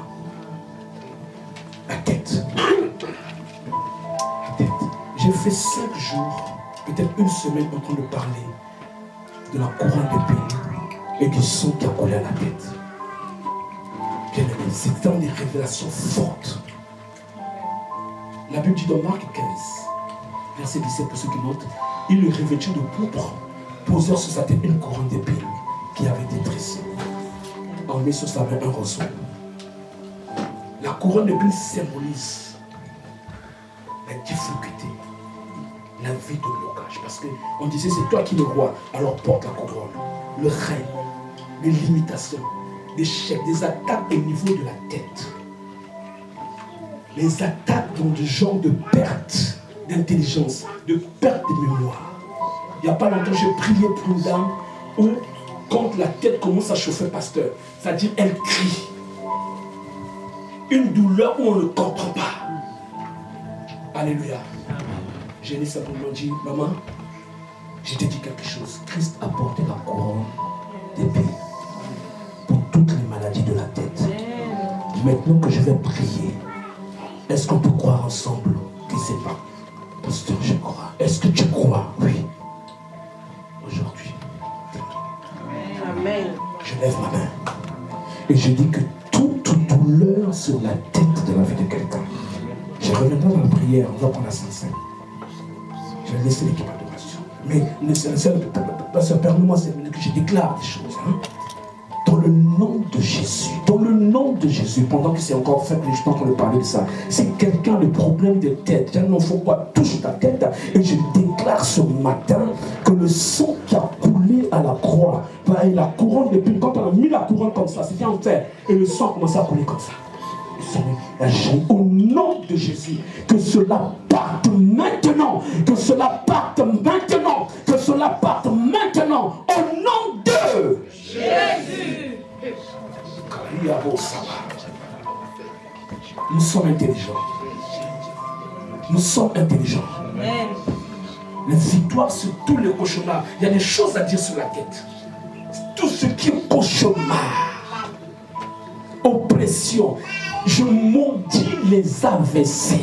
La tête. La tête. J'ai fait 5 jours, peut-être une semaine en train de parler de la couronne d'épines et du sang qui a coulé à la tête. C'est dans des révélations fortes. La Bible dit dans Marc 15, verset 17 pour ceux qui notent, il le revêtit de pourpre, posèrent sur sa tête une couronne d'épines qui avait été tressée. On met sur sa main un roseau. La couronne d'épines symbolise la difficulté, la vie de blocage. Parce qu'on disait, c'est toi qui es le roi, alors porte la couronne. Le règne, les limitations, des chèques, des attaques au niveau de la tête. Les attaques dans le genre de perte d'intelligence, de perte de mémoire. Il n'y a pas longtemps, j'ai prié pour une dame où, quand la tête commence à chauffer, pasteur, c'est-à-dire elle crie. Une douleur où on ne comprend pas. Alléluia. J'ai dit simplement dit, maman, je t'ai dit quelque chose. Christ a porté la couronne d'épines pour toutes les maladies de la tête. Maintenant que je vais prier, est-ce qu'on peut croire ensemble sais pas. Pasteur, je crois. Est-ce que tu crois? Oui. Aujourd'hui. Amen. Je lève ma main. Et je dis que toute douleur sur la tête de la vie de quelqu'un. Je reviendrai dans la prière, on va prendre la Sainte Seine. Je vais laisser l'équipe d'adoration. Mais le permets-moi cette minute que je déclare des choses. Hein? Dans le nom de Jésus, pendant que c'est encore fait, je suis en train de parler de ça. Si quelqu'un a le problème de tête, il ne faut pas toucher ta tête. Et je déclare ce matin que le sang qui a coulé à la croix, et la couronne d'épines, quand on a mis la couronne comme ça, c'était en fer, et le sang a commencé à couler comme ça. Au nom de Jésus, que cela parte maintenant, que cela parte maintenant, que cela parte maintenant, au nom de Jésus. Nous sommes intelligents. Nous sommes intelligents. Amen. La victoire sur tous les cauchemars. Il y a des choses à dire sur la tête. Tout ce qui est cauchemar, oppression, je maudis les AVC.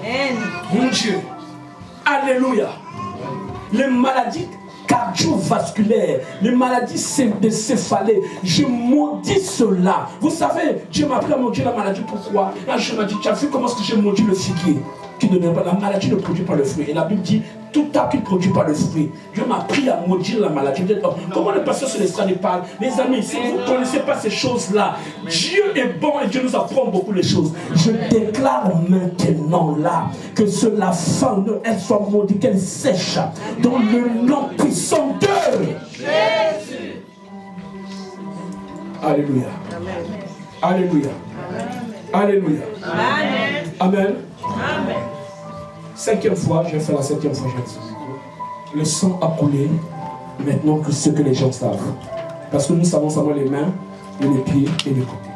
Amen. Mon Dieu. Alléluia. Les maladies cardiovasculaires, les maladies de céphalée, je maudis cela. Vous savez, Dieu m'a appris à maudire la maladie. Pourquoi? Là, je m'a dit, tu as vu comment est-ce que j'ai maudit le figuier qui ne donne pas. La maladie ne produit pas le fruit. Et la Bible dit, tout arbre qui ne produit pas le fruit. Dieu m'a appris à maudire la maladie. Comment le pasteur sur l'estrade parle? Les amis, si vous ne connaissez pas ces choses-là, Dieu est bon et Dieu nous apprend beaucoup les choses. Je déclare maintenant là que la fin, elle soit maudite, qu'elle sèche dans le nom puissant de Jésus. Alléluia. Alléluia. Alléluia. Amen. Amen. Amen. Cinquième fois, je vais faire la septième fois, le sang a coulé maintenant que ce que les gens savent. Parce que nous savons seulement les mains, et les pieds et les côtés.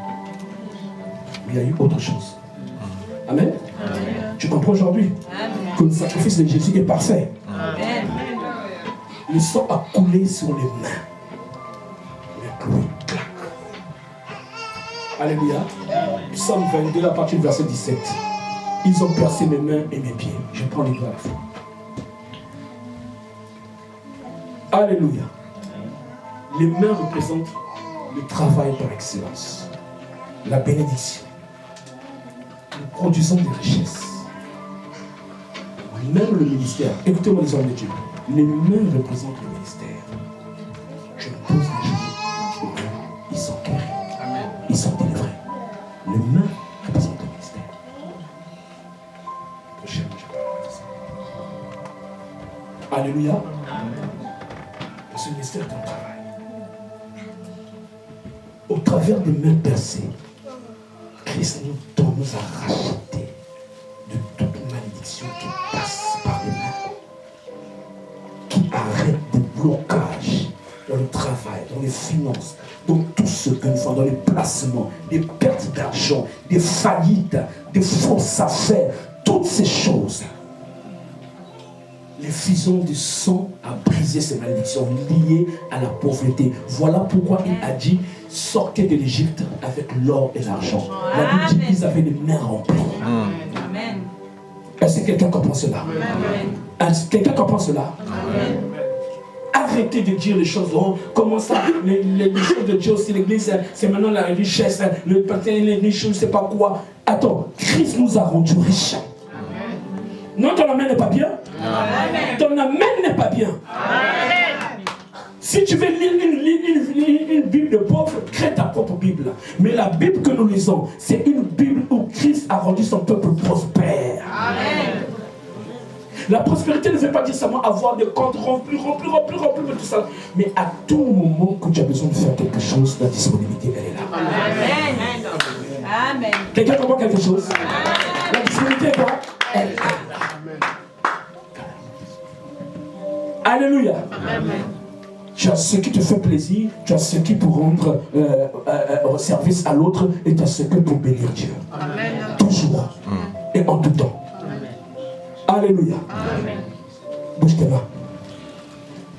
Mais il y a eu autre chose. Amen. Amen. Tu comprends aujourd'hui que le sacrifice de Jésus est parfait. Amen. Le sang a coulé sur les mains. Les clous, clac. Alléluia. Psaume 22, à partir du verset 17. Ils ont percé mes mains et mes pieds. Je prends les doigts à la fois. Alléluia. Les mains représentent le travail par excellence, la bénédiction. Nous produisons des richesses. Même le ministère. Écoutez-moi les hommes de Dieu. Les mains représentent le ministère. Je me pose les genoux. Les mains, ils sont guéris. Ils sont délivrés. Les mains représentent le ministère. Prochainement, je parlerai de ça. Alléluia. Parce que le ministère est un travail. Au travers des mains percées, Christ nous a racheté de toute malédiction qui passe par les mains, qui arrête des blocages dans le travail, dans les finances, dans tout ce que nous faisons, dans les placements, des pertes d'argent, des faillites, des fausses affaires, toutes ces choses. L'effusion du sang a brisé ces malédictions liées à la pauvreté. Voilà pourquoi il a dit sortez de l'Égypte avec l'or et l'argent. La Bible dit qu'ils avaient les mains remplies. Amen. Est-ce que quelqu'un comprend cela? Amen. Est-ce que quelqu'un comprend cela? Amen. Arrêtez de dire les choses. Oh, comment ça? Les choses de Dieu aussi, l'église, c'est maintenant la richesse, le patin, les choses, je ne sais pas quoi. Attends, Christ nous a rendus riches. Non, ton amène n'est pas bien. Amen. Ton amène n'est pas bien. Amen. Si tu veux lire une Bible de pauvre, crée ta propre Bible. Mais la Bible que nous lisons, c'est une Bible où Christ a rendu son peuple prospère. Amen. La prospérité ne veut pas dire seulement avoir des comptes remplis, tout ça. Mais à tout moment que tu as besoin de faire quelque chose, la disponibilité, elle est là. Amen. Amen. Quelqu'un comprend quelque chose? Amen. La disponibilité est quoi? Elle est là. Alléluia. Amen. Tu as ce qui te fait plaisir, tu as ce qui pour rendre service à l'autre, et tu as ce que pour bénir Dieu. Amen. Toujours et en tout temps. Amen. Alléluia. Amen. Bouge tes mains.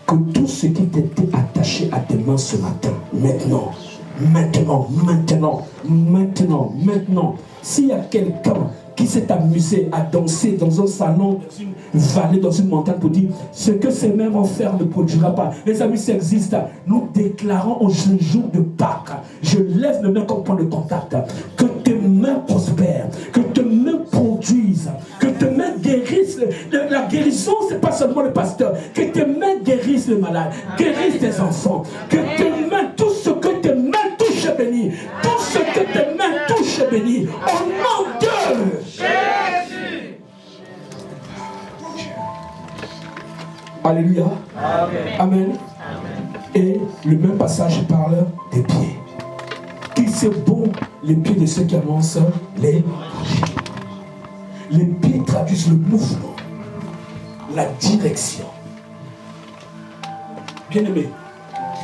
Que tout ce qui t'était attaché à tes mains ce matin, maintenant, s'il y a quelqu'un qui s'est amusé à danser dans un salon, dans une vallée, dans une montagne pour dire ce que ces mains vont faire ne produira pas. Les amis, ça existe. Nous déclarons au jour de Pâques, je lève mes mains comme point de contact, que tes mains prospèrent, que tes mains produisent, que tes mains guérissent. La guérison, c'est pas seulement le pasteur, que tes mains guérissent les malades, guérissent tes enfants, que tes mains, tout ce que tes mains touchent est béni, tout ce que tes mains touchent est béni, au nom de Jésus. Alléluia. Amen. Amen. Et le même passage parle des pieds. Qui c'est bon les pieds de ceux qui annoncent l'évangile. Les pieds traduisent le mouvement, la direction. Bien aimé,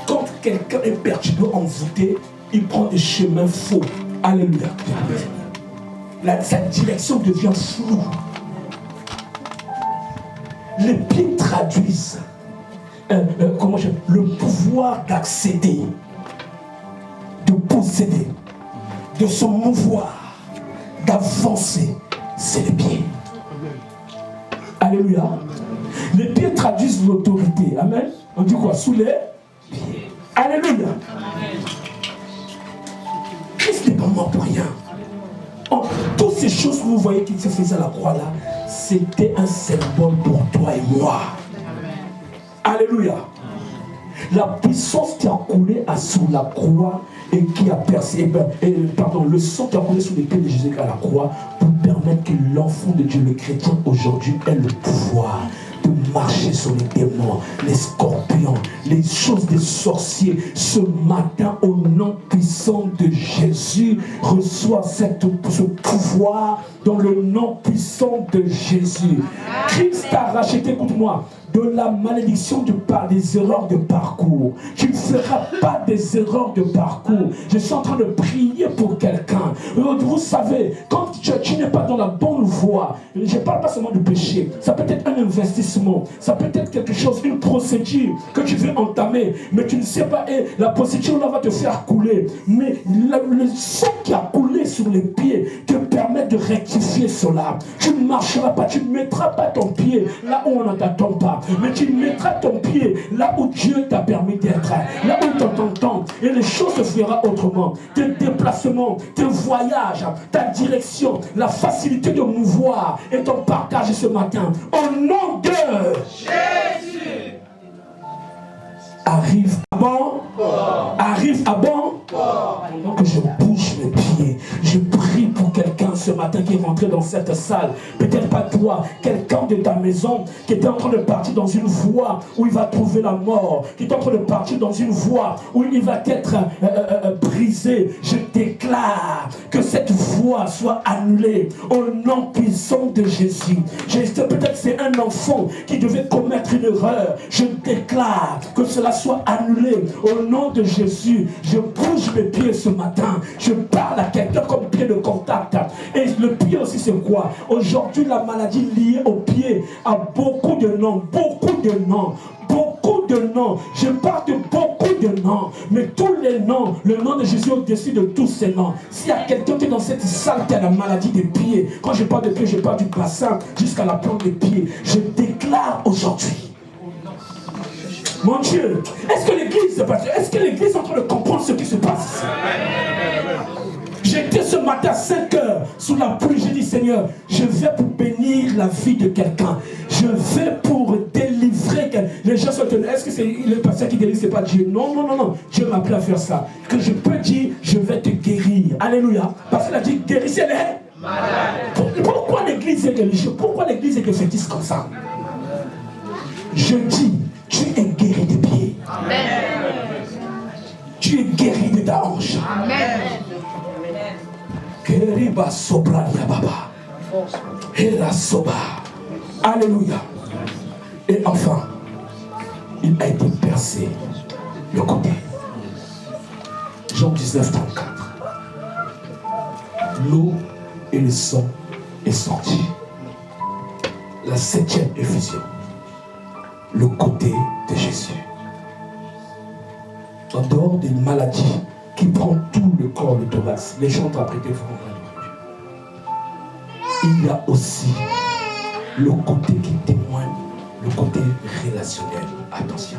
quand quelqu'un est perdu, envoûté, il prend des chemins faux. Alléluia. Sa direction devient floue. Les pieds traduisent le pouvoir d'accéder, de posséder, de se mouvoir, d'avancer. C'est les pieds. Alléluia. Les pieds traduisent l'autorité. Amen. On dit quoi? Sous les pieds. Alléluia. Christ n'est pas mort pour rien. Toutes ces choses que vous voyez qu'il se faisait à la croix là, c'était un symbole pour toi et moi. Alléluia. La puissance qui a coulé sous la croix et qui a percé, le sang qui a coulé sous les pieds de Jésus à la croix pour permettre que l'enfant de Dieu, le chrétien aujourd'hui, ait le pouvoir de marcher sur les démons, les scorpions, les choses des sorciers. Ce matin, au nom puissant de Jésus, reçois ce pouvoir dans le nom puissant de Jésus. Christ t'a racheté, écoute-moi, de la malédiction des erreurs de parcours. Tu ne feras pas des erreurs de parcours. Je suis en train de prier pour quelqu'un. Vous savez, quand tu n'es pas dans la bonne voie, je ne parle pas seulement du péché, ça peut être un investissement, ça peut être quelque chose, une procédure que tu veux entamer, mais tu ne sais pas, et la procédure là va te faire couler. Mais le sang qui a coulé sur les pieds te permet de rectifier cela. Tu ne marcheras pas, tu ne mettras pas ton pied là où on ne t'attend pas. Mais tu mettras ton pied là où Dieu t'a permis d'être, là où tu t'entends, et les choses se feront autrement. Tes déplacements, tes voyages, ta direction, la facilité de mouvoir et ton partage ce matin. Au nom de Jésus. Arrive à bon. Arrive à bon. Pendant que je bouge mes pieds, je prie pour quelqu'un ce matin qui est rentré dans cette salle. Peut-être pas toi, quelqu'un de ta maison qui était en train de partir dans une voie où il va trouver la mort, qui est en train de partir dans une voie où il va être brisé. Je déclare que cette voie soit annulée au nom puissant de Jésus. Peut-être c'est un enfant qui devait commettre une erreur. Je déclare que cela soit annulé au nom de Jésus. Je bouge mes pieds ce matin. Je parle à quelqu'un comme pied de contact. Et le pied aussi c'est quoi? Aujourd'hui la maladie liée au pied a beaucoup de noms. Beaucoup de noms. Beaucoup de noms. Je parle de beaucoup de noms. Mais tous les noms, le nom de Jésus est au-dessus de tous ces noms. S'il y a quelqu'un qui est dans cette salle qui a la maladie des pieds, quand je parle de pieds, je parle du bassin jusqu'à la plante des pieds. Je déclare aujourd'hui. Mon Dieu, est-ce que l'église est en train de comprendre ce qui se passe? J'étais ce matin à 5 heures sous la pluie, j'ai dit Seigneur, je vais pour bénir la vie de quelqu'un. Je vais pour délivrer. Les gens se disent, est-ce que c'est le pasteur qui délivre, c'est pas Dieu? Non, non, non, non. Dieu m'a appelé à faire ça. Que je peux dire, je vais te guérir. Alléluia. Parce qu'il a dit, guérissez les malades. Pourquoi l'église est religieuse? Pourquoi l'église est défaitiste comme ça? Je dis, tu es guéri des pieds. Amen. Tu es guéri de ta hanche. Amen. Keriba sobra yababa. Hera soba. Alléluia. Et enfin, il a été percé le côté. Jean 19, 34. L'eau et le sang est sorti. La 7e effusion. Le côté de Jésus. En dehors d'une maladie qui prend tout le corps, le thorax, les gens ont apprêté pour comprendre. il y a aussi le côté qui témoigne, le côté relationnel. Attention.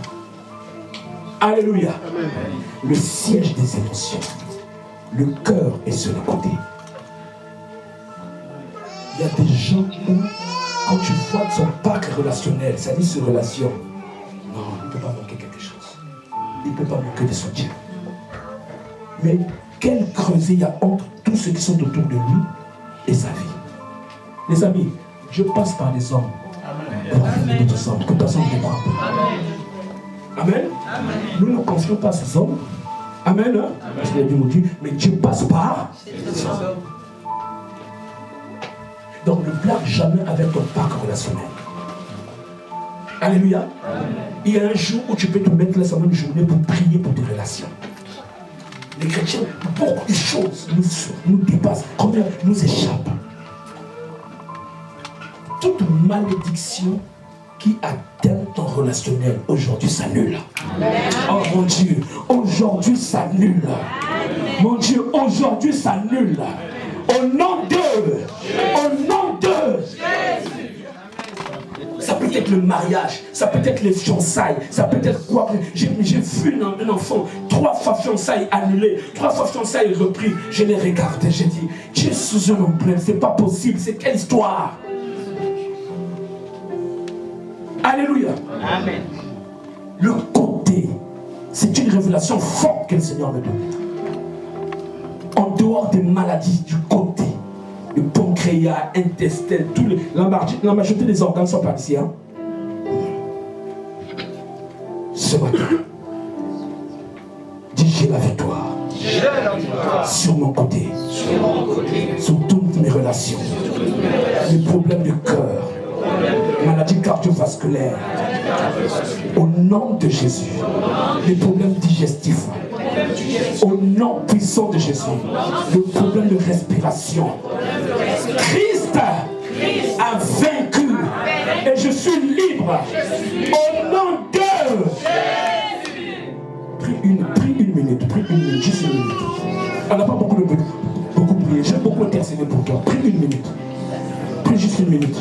Alléluia. Amen. Le siège des émotions. Le cœur est sur le côté. Il y a des gens où, quand tu vois son parc relationnel, ça dit sur relation, non, il ne peut pas manquer quelque chose. Il ne peut pas manquer de soutien. Mais quel creuset il y a entre tous ceux qui sont autour de lui et sa vie. Les amis, Dieu passe par les hommes pour révéler notre sang, que personne ne comprend. Amen. Amen. Nous ne confions pas à ces hommes. Amen. Hein? Parce qu'il a dit, mais Dieu passe par les hommes. Donc ne blague jamais avec ton parc relationnel. Alléluia. Amen. Il y a un jour où tu peux te mettre là seulement une journée pour prier pour tes relations. Les chrétiens, beaucoup de choses nous dépassent, combien nous échappent. Toute malédiction qui atteint ton relationnel, aujourd'hui s'annule. Oh mon Dieu, aujourd'hui s'annule. Mon Dieu, aujourd'hui s'annule. Au nom de Jésus. Ça peut être le mariage, ça peut être les fiançailles, ça peut être quoi. J'ai vu un enfant, 3 fois fiançailles annulées, 3 fois fiançailles repris. Je l'ai regardé, j'ai dit, tu es sous un emblème, c'est pas possible, c'est quelle histoire? Alléluia. Amen. Le côté, c'est une révélation forte que le Seigneur me donne. En dehors des maladies du côté, le pancréas, intestin, la majorité des organes sont pas ici. Hein? Ce matin, dis j'ai la victoire. Sur mon côté, sur toutes mes relations, les problèmes de cœur, maladies cardiovasculaires, au nom de Jésus, les problèmes digestifs, au nom puissant de Jésus, le problème de respiration, Christ a vaincu et je suis libre au nom de Jésus. Prie une minute, juste une minute. On n'a pas beaucoup prié, j'ai beaucoup intercédé pour toi. Prie une minute, prie juste une minute.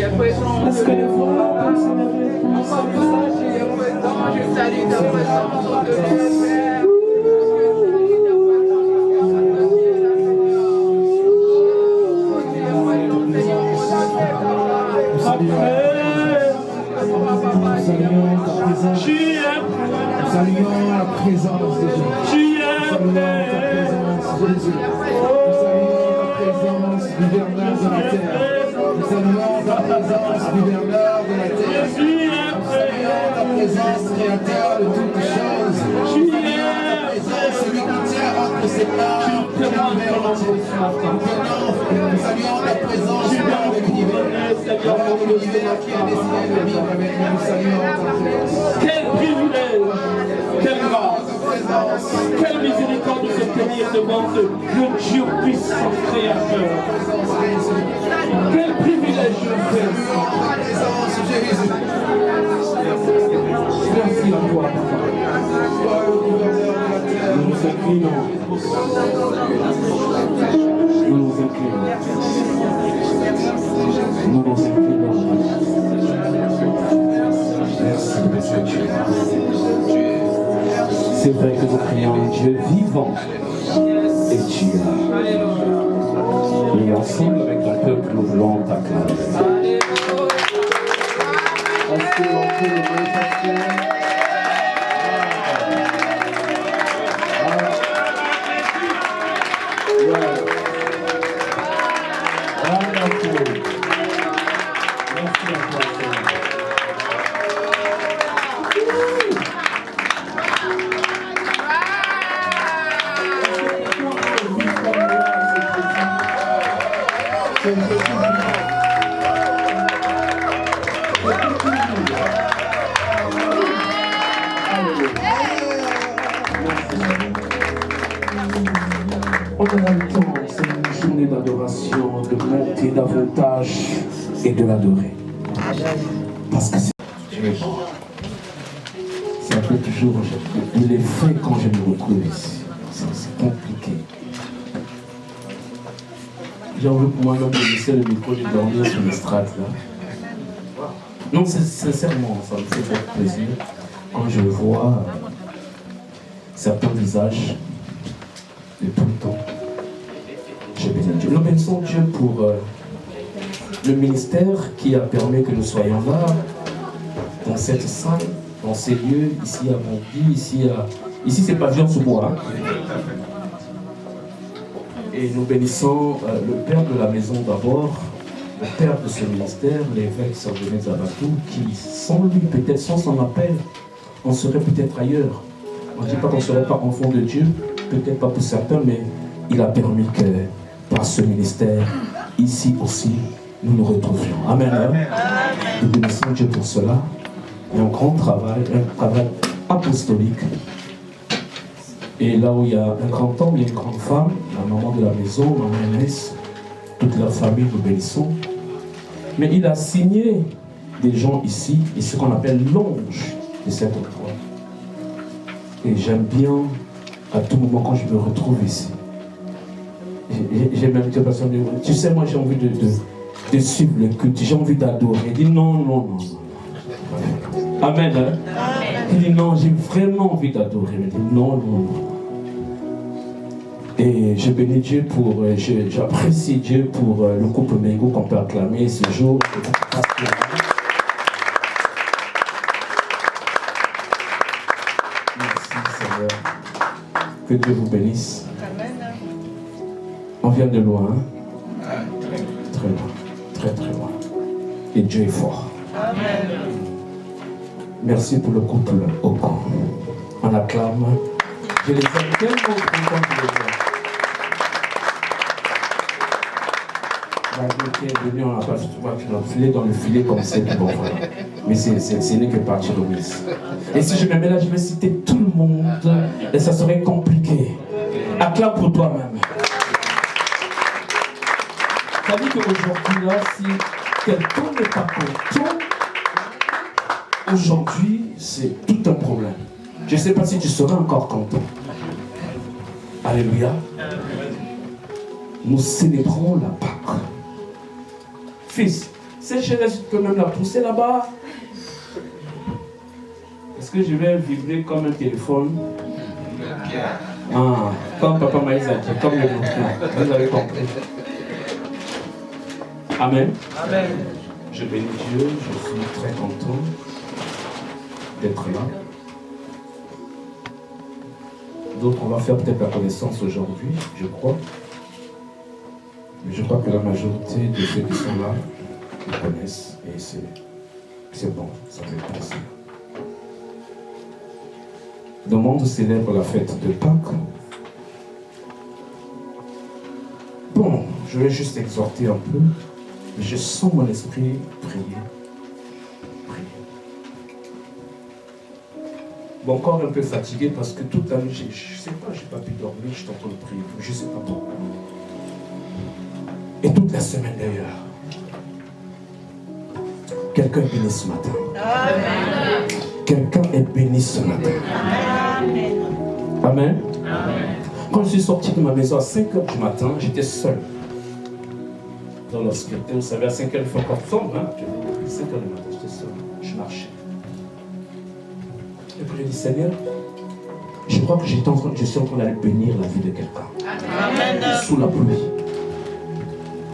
Est-ce que les voix comme ça Je salue ta présence au Père. Nous saluons la présence de Jésus. Nous saluons ta présence, Jésus. Nous saluons la présence du gouverneur de la terre. Nous saluons la présence du gouverneur de la terre. Nous saluons la présence créateur de toutes choses. Nous saluons la présence, celui qui tient entre ses mains l'univers entier. Nous saluons la présence de l'univers. L'univers qui a décidé de vivre avec nous. Nous saluons ta présence. Quel privilège, quelle grâce, quelle miséricorde de se tenir devant le Dieu puissant créateur. Quel privilège je fais. Merci à toi. Nous nous inclinons. Nous nous inclinons. Nous nous inclinons. Merci, Monsieur Dieu. C'est vrai que nous prions un Dieu vivant et Dieu. Et ensemble avec ton peuple, nous voulons t'acclamer. Est-ce que l'on peut lever pasteur? On aura le temps, c'est une journée d'adoration, de monter davantage et de l'adorer. Parce que Dieu est bon. C'est un peu toujours, il est fait quand je me retrouve ici. C'est compliqué. J'ai envie pour moi-même de laisser le micro de dormir sur l'estrade là. Non, sincèrement, ça me fait beaucoup plaisir quand je vois certains visages de tout le temps. Je bénis Dieu. Nous bénissons Dieu pour le ministère qui a permis que nous soyons là, dans cette salle, dans ces lieux, ici à Montpellier, ici c'est pavillon sous bois. Et nous bénissons le père de la maison d'abord, le père de ce ministère, l'évêque Sardonnet Zabatou, qui sans lui, peut-être sans son appel, on serait peut-être ailleurs. On ne dit pas qu'on ne serait pas enfant de Dieu, peut-être pas pour certains, mais il a permis que par ce ministère, ici aussi, nous nous retrouvions. Amen. Nous bénissons Dieu pour cela. Il y a un grand travail, un travail apostolique. Et là où il y a un grand homme, il y a une grande femme, la maman de la maison, maman Inès, toute leur famille, nous bénissons. Mais il a signé des gens ici, et ce qu'on appelle l'ange de cet endroit. Et j'aime bien, à tout moment, quand je me retrouve ici. J'ai même dit, tu sais, moi j'ai envie de suivre le culte, j'ai envie d'adorer. Il dit non. Amen. Hein? Il dit non, j'ai vraiment envie d'adorer. Il dit non. Et je bénis Dieu pour, j'apprécie Dieu pour le couple Mengo qu'on peut acclamer ce jour. Merci Seigneur. Que Dieu vous bénisse. On vient de loin. Très loin. Très loin. Et Dieu est fort. Amen. Merci pour le couple au camp. On acclame. Je les aime tellement contents de les voir. La Dieu qui est venu, on n'a pas filé dans le filet comme c'est bon. Voilà. Mais ce n'est que partie remise. Et si je me mets là, je vais citer tout le monde et ça serait compliqué. Acclame pour toi-même. Ça dit qu'aujourd'hui, là, si quelqu'un n'est pas content, aujourd'hui, c'est tout un problème. Je ne sais pas si tu seras encore content. Alléluia. Nous célébrons la Pâque. Fils, Cette chaise, tu peux même la pousser là-bas. Est-ce que je vais vibrer comme un téléphone? Ah, comme Papa Maïs a dit, comme le montre. Vous avez compris. Amen. Amen. Je bénis Dieu, je suis très content d'être là. Donc on va faire peut-être la connaissance aujourd'hui, je crois. Mais je crois que la majorité de ceux qui sont là me connaissent et c'est bon, ça fait plaisir. Le monde célèbre la fête de Pâques. Bon, je vais juste exhorter un peu. Je sens mon esprit prier. Mon corps est un peu fatigué parce que toute la nuit, je ne sais pas, je n'ai pas pu dormir, je suis en train de prier. Je ne sais pas pourquoi. Et toute la semaine d'ailleurs. Quelqu'un est béni ce matin. Amen. Quelqu'un est béni ce matin. Amen. Amen. Amen. Quand je suis sorti de ma maison à 5h du matin, j'étais seul. Dans l'obscurité, vous savez, à 5h, il fait encore sombre. Hein? 5h du matin, j'étais seul. Je marchais. Et puis j'ai dit, Seigneur, je crois que je suis en train d'aller bénir la vie de quelqu'un. Amen. Sous la pluie.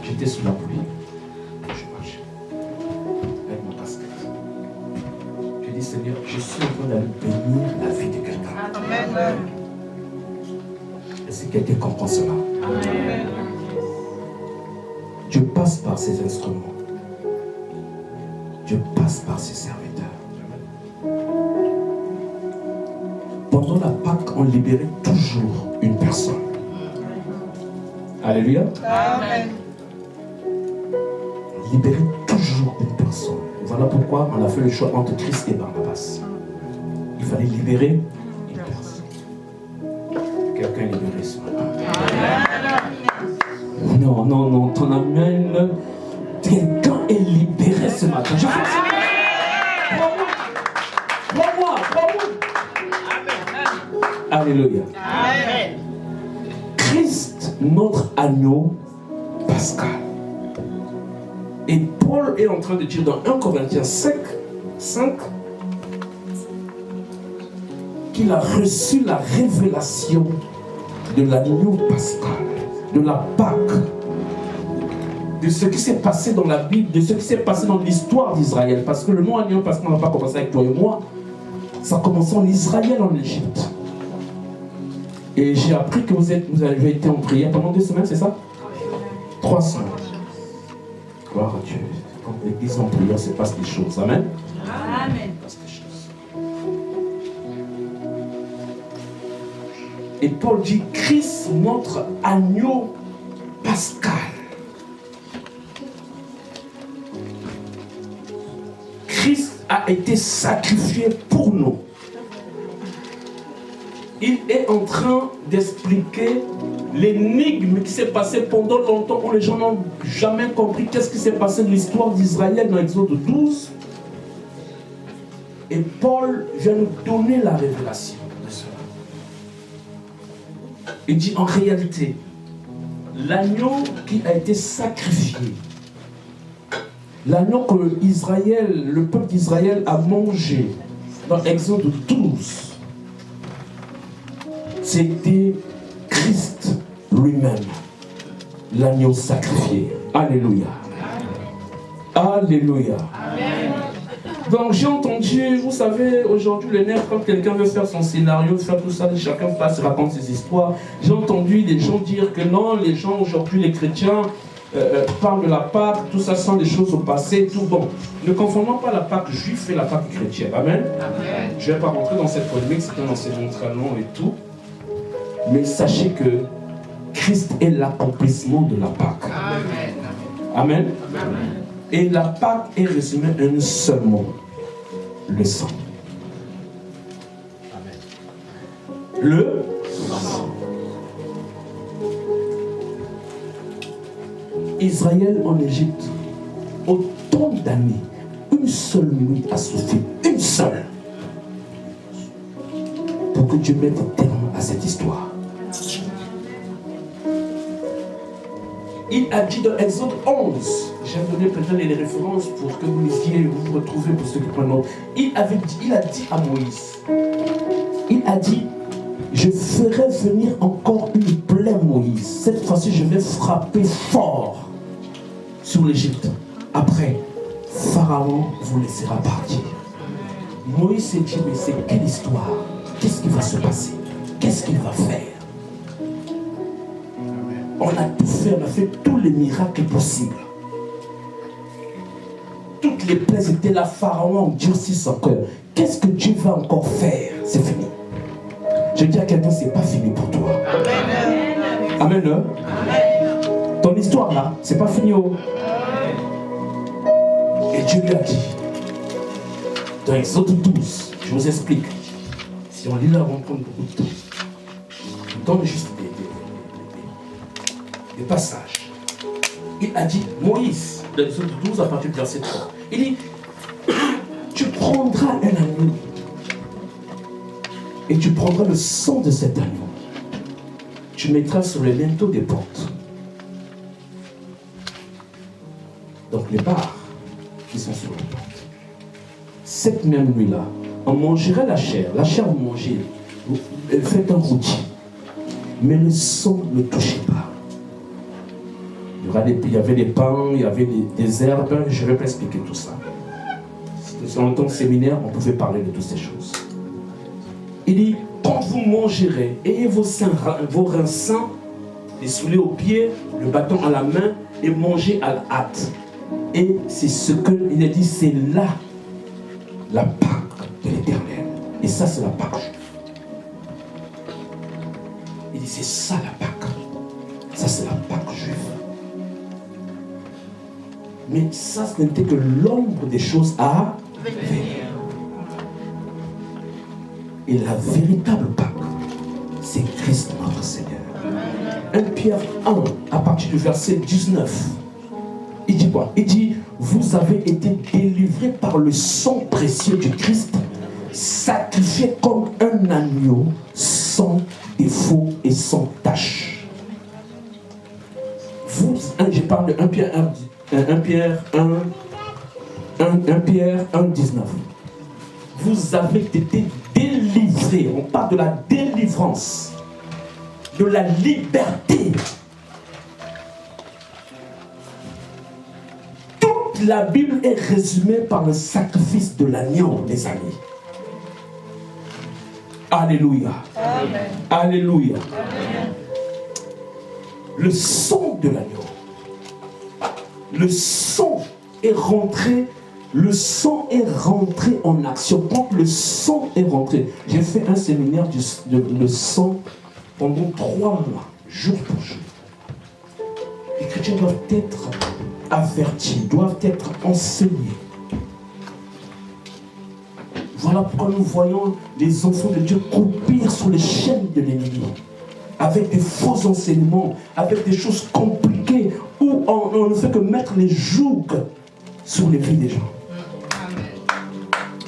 J'étais sous la pluie. Je marchais. Avec mon casquette. J'ai dit, Seigneur, je suis en train d'aller bénir la vie de quelqu'un. Amen. Est-ce que quelqu'un comprend cela? Amen. Dieu passe par ses instruments. Dieu passe par ses serviteurs. Pendant la Pâque, on libérait toujours une personne. Alléluia. Amen. On libérait toujours une personne. Voilà pourquoi on a fait le choix entre Christ et Barnabas. Il fallait libérer une personne. Quelqu'un est libéré ce matin. Non, non, non, ton amen. Quelqu'un est libéré ce matin. Je fais ça. Crois-moi. Alléluia. Amen. Christ, notre agneau pascal. Et Paul est en train de dire dans 1 Corinthiens 5 qu'il a reçu la révélation de l'agneau pascal, de la Pâque, de ce qui s'est passé dans la Bible, de ce qui s'est passé dans l'histoire d'Israël. Parce que le mot agneau pascal n'a pas commencé avec toi et moi, ça a commencé en Israël, en Égypte. Et j'ai appris que vous avez été en prière pendant 2 semaines, c'est ça? 3 semaines. Gloire à Dieu. Quand l'église en prière, c'est passe des choses. Amen. Amen. Passe des choses. Et Paul dit, Christ, notre agneau pascal. Christ a été sacrifié pour nous. Il est en train d'expliquer l'énigme qui s'est passée pendant longtemps où les gens n'ont jamais compris qu'est-ce qui s'est passé dans l'histoire d'Israël dans Exode 12. Et Paul vient nous donner la révélation de cela. Il dit en réalité, l'agneau qui a été sacrifié, l'agneau que Israël, le peuple d'Israël a mangé dans Exode 12, c'était Christ lui-même, l'agneau sacrifié. Alléluia. Alléluia. Amen. Donc j'ai entendu, vous savez, aujourd'hui les nerfs, quand quelqu'un veut faire son scénario, faire tout ça, chacun passe et raconte ses histoires. J'ai entendu des gens dire que non, les gens aujourd'hui, les chrétiens, parlent de la Pâque, tout ça sont des choses au passé, tout bon. Ne confondons pas la Pâque juive et la Pâque chrétienne. Amen. Amen. Je ne vais pas rentrer dans cette polémique, c'est un enseignement très long et tout. Mais sachez que Christ est l'accomplissement de la Pâque. Amen. Amen. Amen. Et la Pâque est résumée en un seul mot, le sang. Amen. Le sang. Israël en Égypte, autant d'années, une seule nuit a souffert, une seule, pour que Dieu mette un terme à cette histoire. Il a dit dans Exode 11, J'aime donner peut-être les références pour que vous lisiez, vous retrouvez pour ceux qui prennent note. Il a dit à Moïse, il a dit, je ferai venir encore une plaie, Moïse. Cette fois-ci, je vais frapper fort sur l'Égypte. Après, Pharaon vous laissera partir. Moïse s'est dit, mais c'est quelle histoire? Qu'est-ce qui va se passer? Qu'est-ce qu'il va faire? On a tout fait, on a fait tous les miracles possibles. Toutes les plaies étaient là, Pharaon endurcit son cœur. Qu'est-ce que Dieu va encore faire? C'est fini. Je dis à quelqu'un, c'est pas fini pour toi. Amen. Amen. Ton histoire là, c'est pas fini. Oh. Et Dieu lui a dit, dans Exode 12, je vous explique. Si on lit là, on va prendre beaucoup de temps. Je donne juste des passages. Il a dit, Moïse, dans Exode 12, à partir du verset 3, il dit, tu prendras un agneau et tu prendras le sang de cet agneau. Tu mettras sur les linteaux des portes. Donc les barres qui sont sur les portes. Cette même nuit-là, on mangerait la chair. La chair, vous mangez, vous faites un rôti. Mais le sang ne touchez pas. Il y avait des pains, il y avait des herbes. Je ne vais pas expliquer tout ça. Si on entend le séminaire, on pouvait parler de toutes ces choses. Il dit, quand vous mangerez, ayez vos reins sains, les souliers aux pieds, le bâton à la main, et mangez à la hâte. Et c'est ce qu'il a dit, c'est là la Pâque de l'Éternel. Et ça, c'est la Pâque juive. Il dit, c'est ça la Pâque. Ça, c'est la Pâque juive. Mais ça, ce n'était que l'ombre des choses à venir. Et la véritable Pâque, c'est Christ notre Seigneur. 1 Pierre 1, à partir du verset 19. Il dit quoi? Il dit, vous avez été délivrés par le sang précieux du Christ, sacrifié comme un agneau, sans défaut et sans tache. Vous, je parle de 1 Pierre 1, 19. Vous avez été délivrés. On parle de la délivrance, de la liberté. Toute la Bible est résumée par le sacrifice de l'agneau, les amis. Alléluia. Amen. Alléluia. Amen. Le sang de l'agneau. Le sang est rentré. Le sang est rentré en action. Quand le sang est rentré, j'ai fait un séminaire le sang pendant 3 mois, jour pour jour. Les chrétiens doivent être avertis, doivent être enseignés. Voilà pourquoi nous voyons les enfants de Dieu croupir sur les chaînes de l'ennemi, avec des faux enseignements, avec des choses compliquées, où on ne fait que mettre les jougs sur les vies des gens.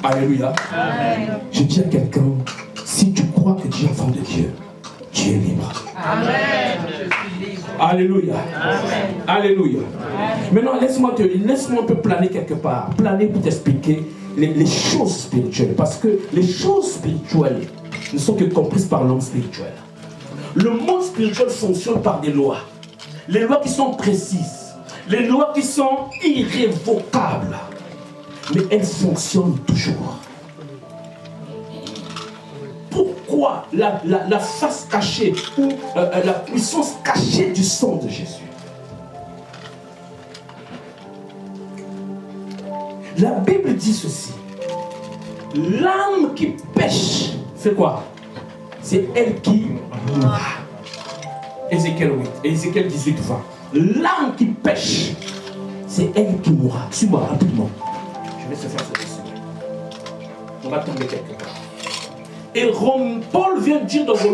Alléluia. Amen. Je dis à quelqu'un, si tu crois que tu es enfant de Dieu, tu es libre. Amen. Je suis libre. Alléluia. Amen. Alléluia. Amen. Maintenant, laisse-moi un peu planer quelque part. Planer pour t'expliquer les choses spirituelles. Parce que les choses spirituelles ne sont que comprises par l'homme spirituel. Le monde spirituel fonctionne par des lois. Les lois qui sont précises. Les lois qui sont irrévocables. Mais elles fonctionnent toujours. Pourquoi la face cachée ou la puissance cachée du sang de Jésus? La Bible dit ceci. L'âme qui pêche, fait quoi? C'est elle qui mourra. Ézéchiel 8, Ézéchiel 18, 20. L'âme qui pêche, c'est elle qui mourra. Suis-moi rapidement. Je vais se faire ce dessin. On va tomber quelque part. Et Paul vient dire dans